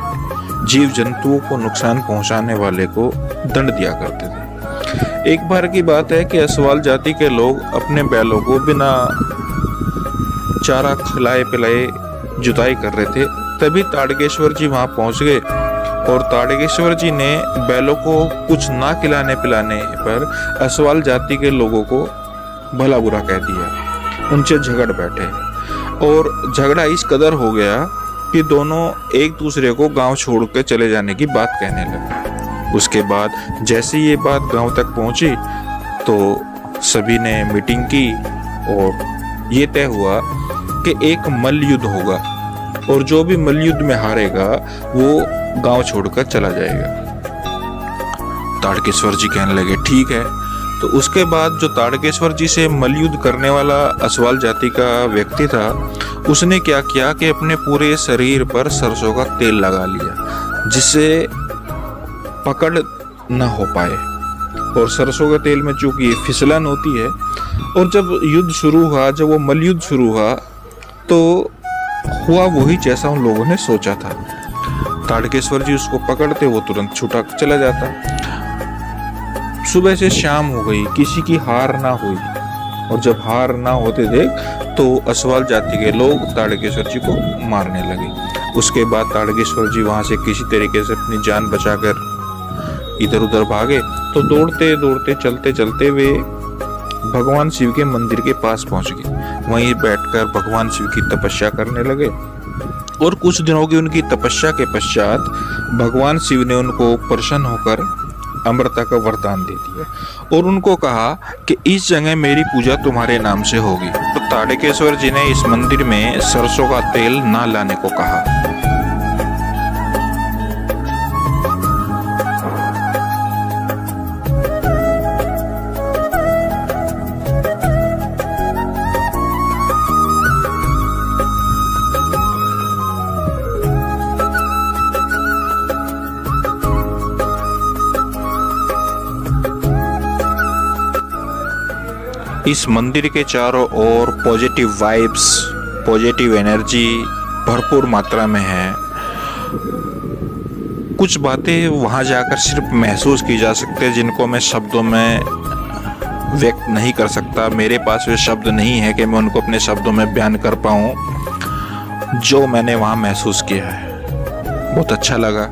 जीव जंतुओं को नुकसान पहुंचाने वाले को दंड दिया करते थे। एक बार की बात है कि असवाल जाति के लोग अपने बैलों को बिना चारा खिलाए पिलाए जुताई कर रहे थे। तभी ताड़केश्वर जी वहां पहुंच गए और ताड़केश्वर जी ने बैलों को कुछ ना खिलाने पिलाने पर असवाल जाति के लोगों को भला बुरा कह दिया। उनसे झगड़ बैठे और झगड़ा इस कदर हो गया कि दोनों एक दूसरे को गांव छोड़ के चले जाने की बात कहने लगे। उसके बाद जैसे ये बात गांव तक पहुंची तो सभी ने मीटिंग की और ये तय हुआ कि एक मल्ल युद्ध होगा और जो भी मल्ल युद्ध में हारेगा वो गांव छोड़कर चला जाएगा। ताड़केश्वर जी कहने लगे ठीक है। तो उसके बाद जो ताड़केश्वर जी से मल्ल युद्ध करने वाला असवाल जाति का व्यक्ति था, उसने क्या किया कि अपने पूरे शरीर पर सरसों का तेल लगा लिया जिससे पकड़ न हो पाए। और सरसों के तेल में चूंकि फिसलन होती है और जब युद्ध शुरू हुआ, जब वो मल्ल युद्ध शुरू हुआ तो हुआ वही जैसा उन लोगों ने सोचा था। ताड़केश्वर जी उसको पकड़ते, वो तुरंत छूटा चला जाता। सुबह से शाम हो गई, किसी की हार ना हुई और जब हार ना होते देख तो असवाल जाति के लोग ताड़केश्वर जी को मारने लगे। उसके बाद ताड़केश्वर जी वहां से किसी तरीके से अपनी जान बचाकर इधर उधर भागे। तो दौड़ते दौड़ते चलते चलते वे भगवान शिव के मंदिर के पास पहुंच गए। वहीं बैठकर भगवान शिव की तपस्या करने लगे और कुछ दिनों की उनकी तपस्या के पश्चात भगवान शिव ने उनको प्रसन्न होकर अमृता का वरदान दे दिया और उनको कहा कि इस जगह मेरी पूजा तुम्हारे नाम से होगी। तो ताड़केश्वर जी ने इस मंदिर में सरसों का तेल ना लाने को कहा। इस मंदिर के चारों ओर पॉजिटिव वाइब्स, पॉजिटिव एनर्जी भरपूर मात्रा में है। कुछ बातें वहां जाकर सिर्फ महसूस की जा सकती है जिनको मैं शब्दों में व्यक्त नहीं कर सकता। मेरे पास वे शब्द नहीं है कि मैं उनको अपने शब्दों में बयान कर पाऊँ जो मैंने वहाँ महसूस किया है। बहुत अच्छा लगा।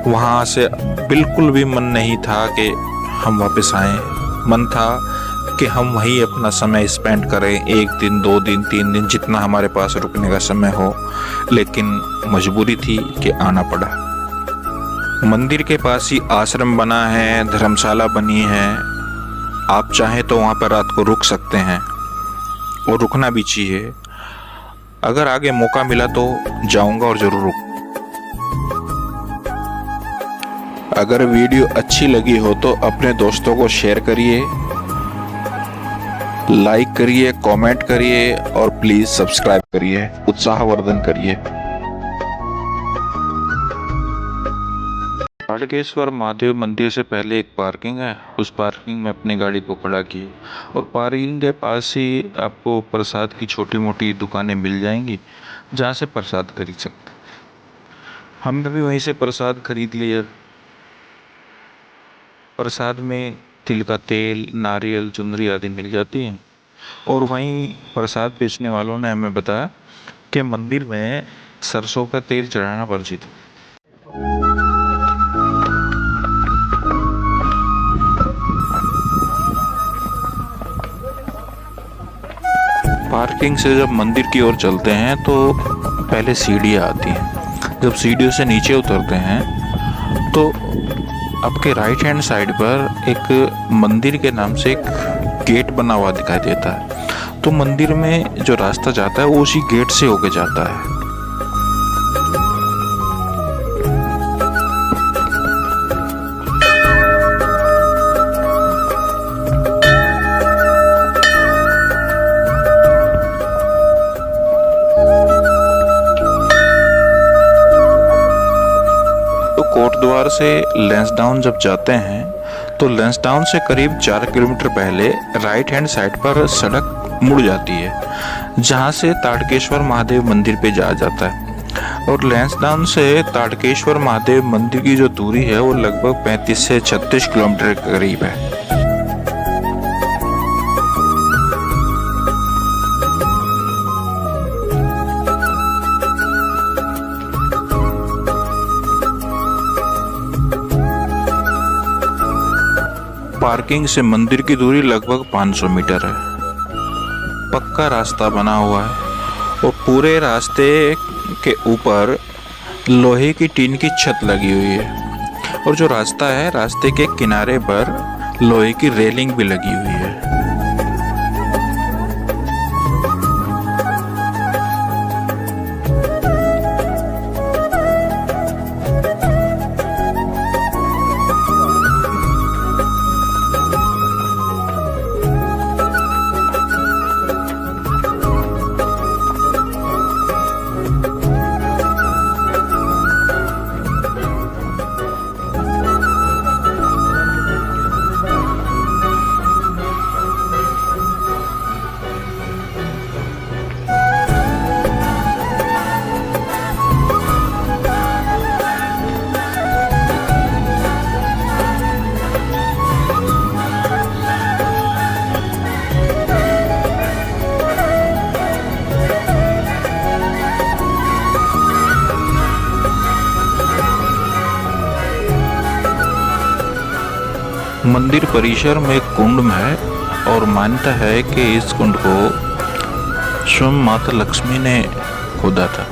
वहाँ से बिल्कुल भी मन नहीं था कि हम वापस आएं। मन था कि हम वहीं अपना समय स्पेंड करें, 1 दिन 2 दिन 3 दिन जितना हमारे पास रुकने का समय हो, लेकिन मजबूरी थी कि आना पड़ा। मंदिर के पास ही आश्रम बना है, धर्मशाला बनी है। आप चाहें तो वहाँ पर रात को रुक सकते हैं और रुकना भी चाहिए। अगर आगे मौका मिला तो जाऊंगा और जरूर रुक। अगर वीडियो अच्छी लगी हो तो अपने दोस्तों को शेयर करिए, लाइक करिए, कमेंट करिए और प्लीज सब्सक्राइब करिए, उत्साहवर्धन करिए। ताड़केश्वर महादेव मंदिर से पहले एक पार्किंग है। उस पार्किंग में अपनी गाड़ी को खड़ा किए और पार्किंग के पास ही आपको प्रसाद की छोटी मोटी दुकानें मिल जाएंगी जहाँ से प्रसाद खरीद सकते। हमने भी वहीं से प्रसाद खरीद लिया। प्रसाद में तिल का तेल, नारियल, चुनरी आदि मिल जाती है। और वहीं प्रसाद बेचने वालों ने हमें बताया कि मंदिर में सरसों का तेल चढ़ाना वर्जित है। पार्किंग से जब मंदिर की ओर चलते हैं तो पहले सीढ़ियाँ आती हैं। जब सीढ़ियों से नीचे उतरते हैं तो आपके राइट हैंड साइड पर एक मंदिर के नाम से एक गेट बना हुआ दिखाई देता है। तो मंदिर में जो रास्ता जाता है वो उसी गेट से होके जाता है। कोटद्वार से लैंसडाउन जब जाते हैं तो लैंसडाउन से करीब 4 किलोमीटर पहले राइट हैंड साइड पर सड़क मुड़ जाती है जहां से ताड़केश्वर महादेव मंदिर पे जाया जाता है। और लैंसडाउन से ताड़केश्वर महादेव मंदिर की जो दूरी है वो लगभग 35 से 36 किलोमीटर के करीब है। पार्किंग से मंदिर की दूरी लगभग 500 मीटर है। पक्का रास्ता बना हुआ है और पूरे रास्ते के ऊपर लोहे की टीन की छत लगी हुई है और जो रास्ता है रास्ते के किनारे पर लोहे की रेलिंग भी लगी हुई है। मंदिर परिसर में एक कुंड है और मान्यता है कि इस कुंड को स्वयं माता लक्ष्मी ने खोदा था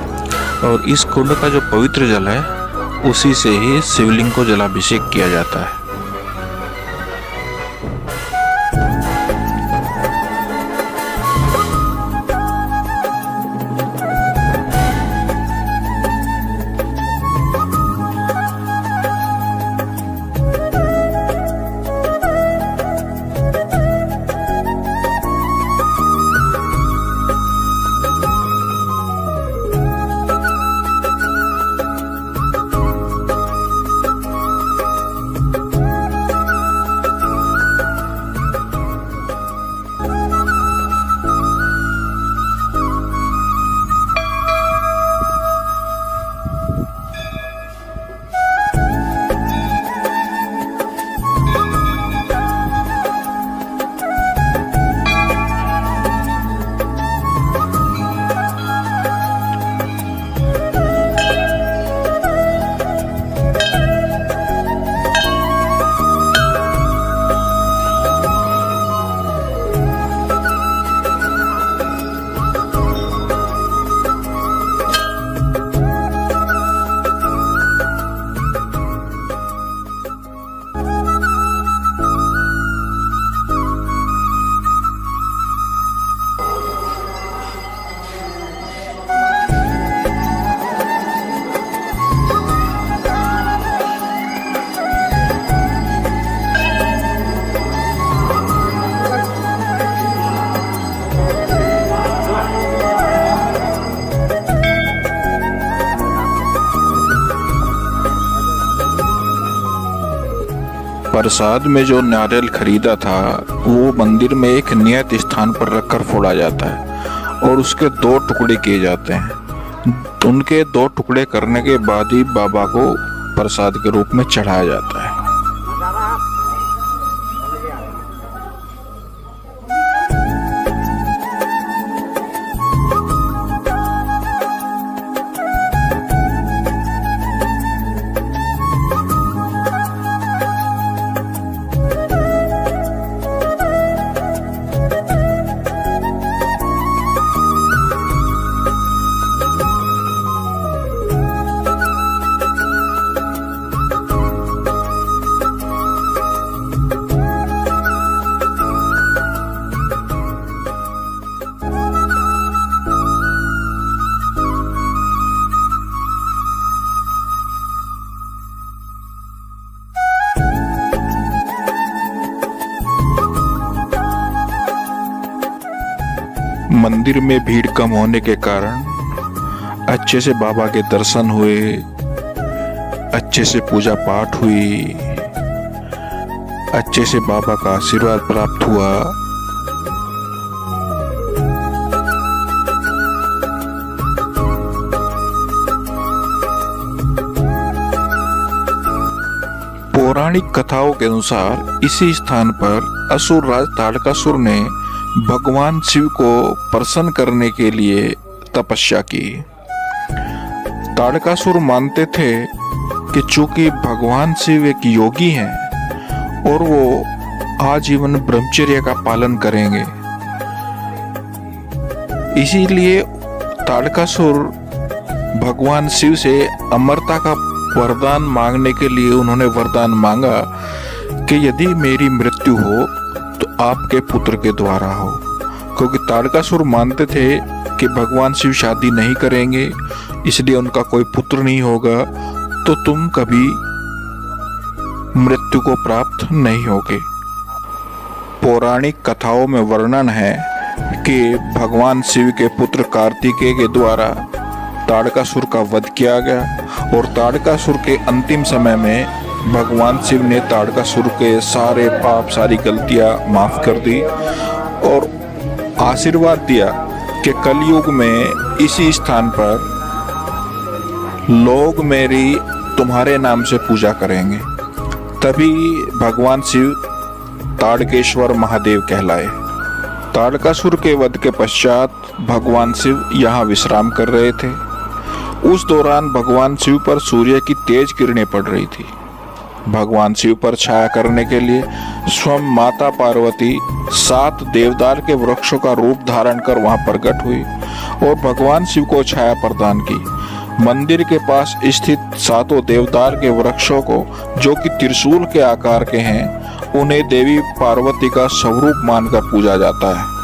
और इस कुंड का जो पवित्र जल है उसी से ही शिवलिंग को जलाभिषेक किया जाता है। प्रसाद में जो नारियल खरीदा था वो मंदिर में एक नियत स्थान पर रखकर फोड़ा जाता है और उसके 2 टुकड़े किए जाते हैं। उनके 2 टुकड़े करने के बाद ही बाबा को प्रसाद के रूप में चढ़ाया जाता है। मंदिर में भीड़ कम होने के कारण अच्छे से बाबा के दर्शन हुए, अच्छे से पूजा पाठ हुई, अच्छे से बाबा का आशीर्वाद प्राप्त हुआ। पौराणिक कथाओं के अनुसार इसी स्थान पर असुर राज ताड़कासुर ने भगवान शिव को प्रसन्न करने के लिए तपस्या की। ताड़कासुर मानते थे कि चूंकि भगवान शिव एक योगी हैं और वो आजीवन ब्रह्मचर्य का पालन करेंगे, इसीलिए ताड़कासुर भगवान शिव से अमरता का वरदान मांगने के लिए उन्होंने वरदान मांगा कि यदि मेरी मृत्यु हो तो आपके पुत्र के द्वारा हो, क्योंकि ताड़कासुर मानते थे कि भगवान शिव शादी नहीं करेंगे, इसलिए उनका कोई पुत्र नहीं होगा तो तुम कभी मृत्यु को प्राप्त नहीं होगे। पौराणिक कथाओं में वर्णन है कि भगवान शिव के पुत्र कार्तिकेय के द्वारा ताड़कासुर का वध किया गया और ताड़कासुर के अंतिम समय में भगवान शिव ने ताड़कासुर के सारे पाप, सारी गलतियां माफ कर दी और आशीर्वाद दिया कि कलयुग में इसी स्थान पर लोग मेरी तुम्हारे नाम से पूजा करेंगे। तभी भगवान शिव ताड़केश्वर महादेव कहलाए। ताड़कासुर के वध के पश्चात भगवान शिव यहाँ विश्राम कर रहे थे। उस दौरान भगवान शिव पर सूर्य की तेज किरणें पड़ रही थी, भगवान शिव पर छाया करने के लिए स्वयं माता पार्वती 7 देवदार के वृक्षों का रूप धारण कर वहां प्रकट हुई और भगवान शिव को छाया प्रदान की। मंदिर के पास स्थित 7 देवदार के वृक्षों को, जो कि त्रिशूल के आकार के हैं, उन्हें देवी पार्वती का स्वरूप मानकर पूजा जाता है।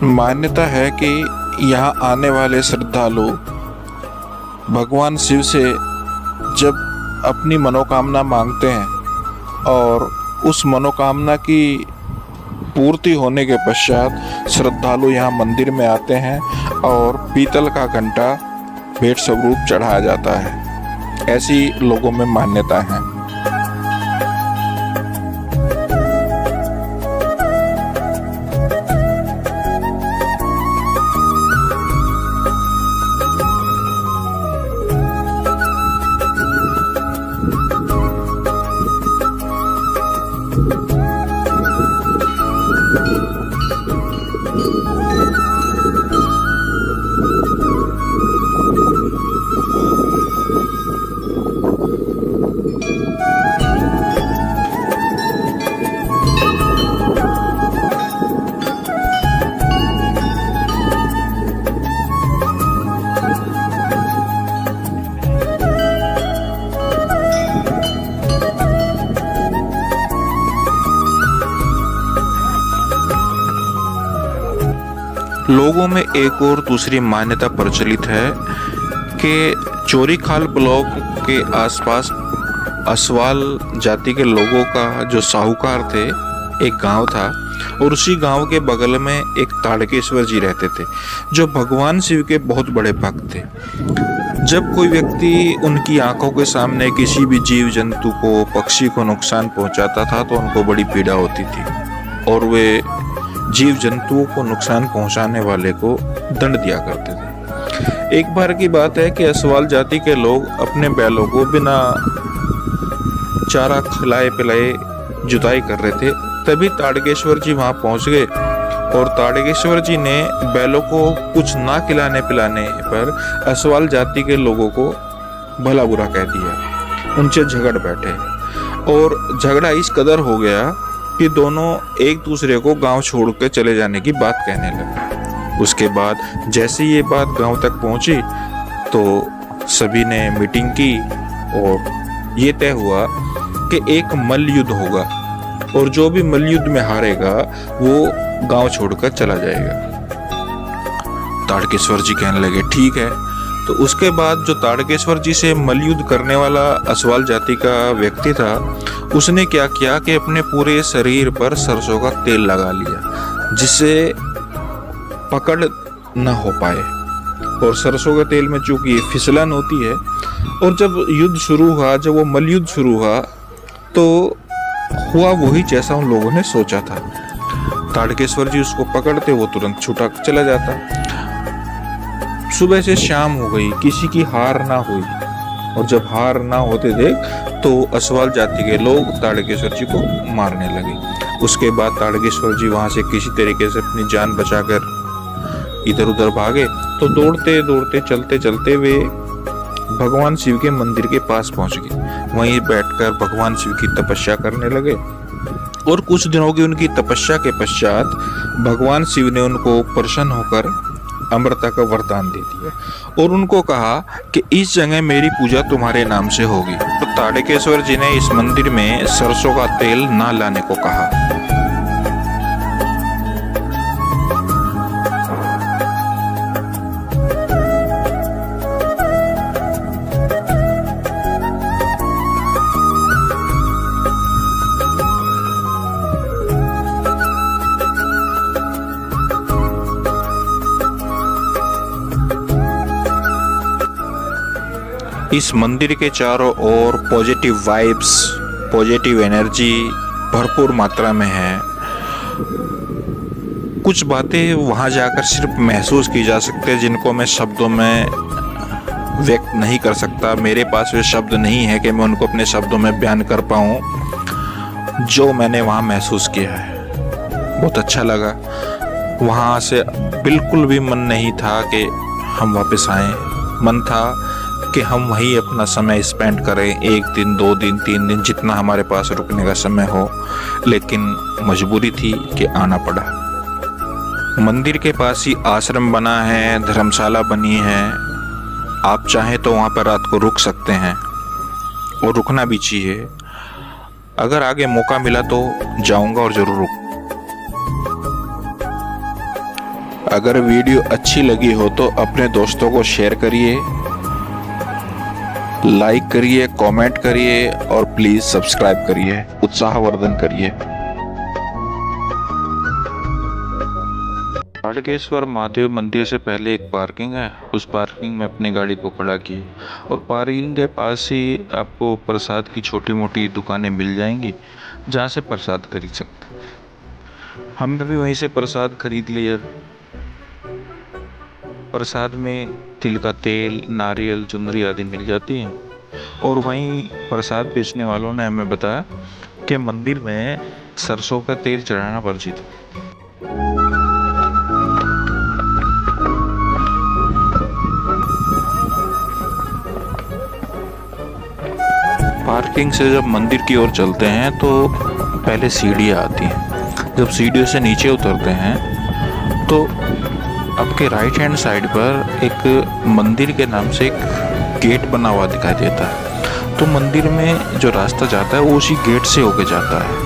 मान्यता है कि यहाँ आने वाले श्रद्धालु भगवान शिव से जब अपनी मनोकामना मांगते हैं और उस मनोकामना की पूर्ति होने के पश्चात श्रद्धालु यहाँ मंदिर में आते हैं और पीतल का घंटा भेंट स्वरूप चढ़ाया जाता है। ऐसी लोगों में मान्यता है। लोगों में एक और दूसरी मान्यता प्रचलित है कि चोरीखाल ब्लॉक के आसपास असवाल जाति के लोगों का जो साहूकार थे, एक गांव था और उसी गांव के बगल में एक ताड़केश्वर जी रहते थे जो भगवान शिव के बहुत बड़े भक्त थे। जब कोई व्यक्ति उनकी आंखों के सामने किसी भी जीव जंतु को, पक्षी को नुकसान पहुंचाता था तो उनको बड़ी पीड़ा होती थी और वे जीव जंतुओं को नुकसान पहुंचाने वाले को दंड दिया करते थे। एक बार की बात है कि असवाल जाति के लोग अपने बैलों को बिना चारा खिलाए पिलाए जुताई कर रहे थे। तभी ताड़केश्वर जी वहां पहुंच गए और ताड़केश्वर जी ने बैलों को कुछ ना खिलाने पिलाने पर असवाल जाति के लोगों को भला बुरा कह दिया। उनसे झगड़ बैठे और झगड़ा इस कदर हो गया कि दोनों एक दूसरे को गांव छोड़ के चले जाने की बात कहने लगे। उसके बाद जैसे ये बात गांव तक पहुंची तो सभी ने मीटिंग की और ये तय हुआ कि एक मल्ल युद्ध होगा और जो भी मल्ल युद्ध में हारेगा वो गांव छोड़कर चला जाएगा। ताड़केश्वर जी कहने लगे ठीक है। तो उसके बाद जो ताड़केश्वर जी से मल्ल युद्ध करने वाला असवाल जाति का व्यक्ति था, उसने क्या किया कि अपने पूरे शरीर पर सरसों का तेल लगा लिया जिससे पकड़ न हो पाए। और सरसों के तेल में चूंकि फिसलन होती है और जब युद्ध शुरू हुआ, जब वो मल्ल युद्ध शुरू हुआ तो हुआ वही जैसा उन लोगों ने सोचा था। ताड़केश्वर जी उसको पकड़ते, वो तुरंत छूटा चला जाता। सुबह से शाम हो गई, किसी की हार ना हुई और जब हार ना होते देख तो असवाल जाति के लोग ताड़केश्वर जी को मारने लगे। उसके बाद ताड़केश्वर जी वहां से किसी तरीके से अपनी जान बचाकर इधर उधर भागे। तो दौड़ते दौड़ते चलते चलते वे भगवान शिव के मंदिर के पास पहुंच गए। वहीं बैठकर भगवान शिव की तपस्या करने लगे और कुछ दिनों की उनकी तपस्या के पश्चात भगवान शिव ने उनको प्रसन्न होकर अमृता का वरदान दे दिया और उनको कहा कि इस जगह मेरी पूजा तुम्हारे नाम से होगी। तो ताड़केश्वर जी ने इस मंदिर में सरसों का तेल ना लाने को कहा। इस मंदिर के चारों ओर पॉजिटिव वाइब्स, पॉजिटिव एनर्जी भरपूर मात्रा में है। कुछ बातें वहां जाकर सिर्फ महसूस की जा सकती है जिनको मैं शब्दों में व्यक्त नहीं कर सकता। मेरे पास वे शब्द नहीं है कि मैं उनको अपने शब्दों में बयान कर पाऊँ जो मैंने वहाँ महसूस किया है। बहुत अच्छा लगा। वहाँ से बिल्कुल भी मन नहीं था कि हम वापस आएं। मन था कि हम वहीं अपना समय स्पेंड करें, 1 दिन 2 दिन 3 दिन जितना हमारे पास रुकने का समय हो, लेकिन मजबूरी थी कि आना पड़ा। मंदिर के पास ही आश्रम बना है, धर्मशाला बनी है। आप चाहें तो वहाँ पर रात को रुक सकते हैं और रुकना भी चाहिए। अगर आगे मौका मिला तो जाऊंगा और जरूर रुक। अगर वीडियो अच्छी लगी हो तो अपने दोस्तों को शेयर करिए, लाइक करिए, कमेंट करिए और प्लीज सब्सक्राइब करिए, उत्साहवर्धन करिए। ताड़केश्वर महादेव मंदिर से पहले एक पार्किंग है। उस पार्किंग में अपनी गाड़ी को खड़ा किए और पार्किंग के पास ही आपको प्रसाद की छोटी मोटी दुकानें मिल जाएंगी जहाँ से प्रसाद खरीद सकते हैं। हमने भी वहीं से प्रसाद खरीद लिया। प्रसाद में तिल का तेल, नारियल, चुनरी आदि मिल जाती है। और वहीं प्रसाद बेचने वालों ने हमें बताया कि मंदिर में सरसों का तेल चढ़ाना वर्जित है। पार्किंग से जब मंदिर की ओर चलते हैं तो पहले सीढ़ियाँ आती हैं। जब सीढ़ियों से नीचे उतरते हैं तो आपके राइट हैंड साइड पर एक मंदिर के नाम से एक गेट बना हुआ दिखाई देता है। तो मंदिर में जो रास्ता जाता है वो उसी गेट से होके जाता है।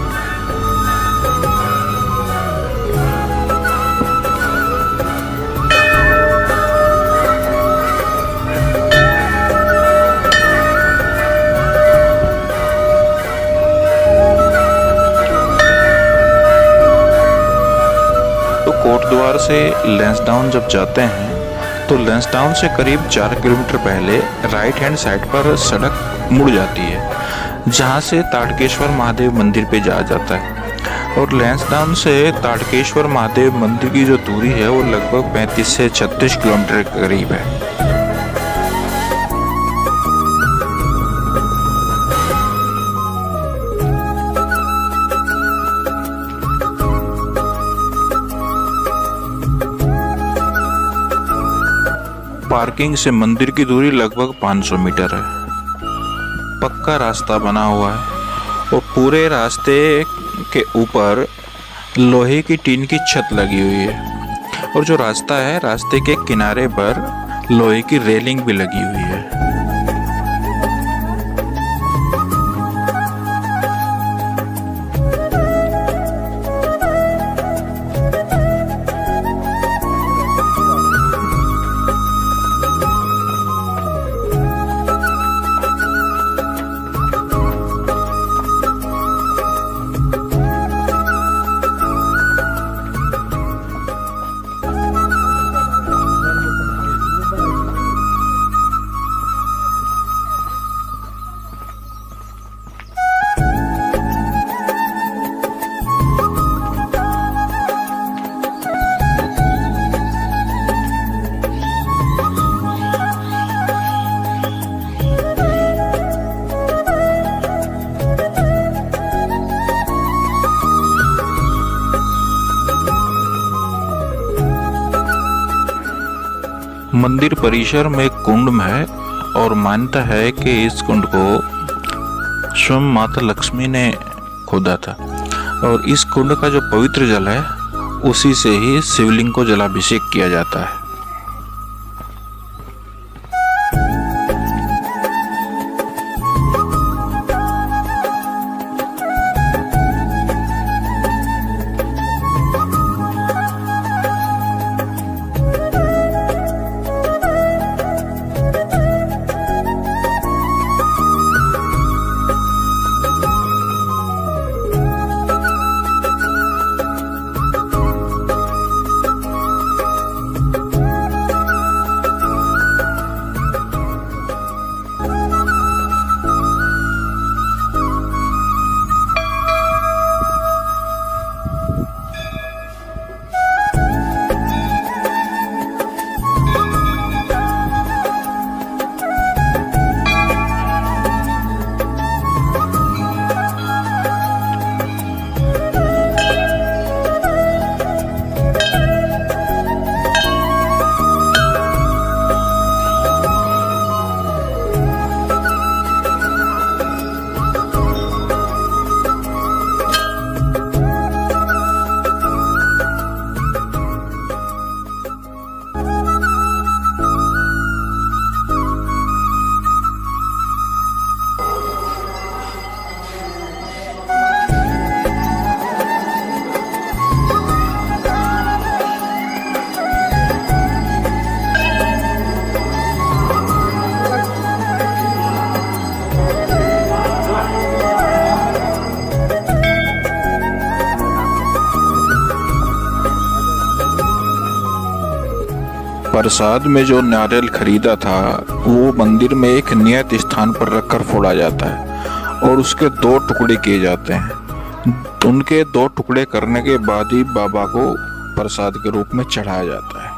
कोटद्वार से लैंसडाउन जब जाते हैं तो लैंसडाउन से करीब 4 किलोमीटर पहले राइट हैंड साइड पर सड़क मुड़ जाती है जहां से ताड़केश्वर महादेव मंदिर पे जाया जाता है। और लैंसडाउन से ताड़केश्वर महादेव मंदिर की जो दूरी है वो लगभग 35 से 36 किलोमीटर के करीब है। पार्किंग से मंदिर की दूरी लगभग 500 मीटर है। पक्का रास्ता बना हुआ है और पूरे रास्ते के ऊपर लोहे की टीन की छत लगी हुई है और जो रास्ता है रास्ते के किनारे पर लोहे की रेलिंग भी लगी हुई है। मंदिर परिसर में एक कुंड है और मान्यता है कि इस कुंड को स्वयं माता लक्ष्मी ने खोदा था और इस कुंड का जो पवित्र जल है उसी से ही शिवलिंग को जलाभिषेक किया जाता है। प्रसाद में जो नारियल खरीदा था वो मंदिर में एक नियत स्थान पर रखकर फोड़ा जाता है और उसके 2 टुकड़े किए जाते हैं। उनके 2 टुकड़े करने के बाद ही बाबा को प्रसाद के रूप में चढ़ाया जाता है।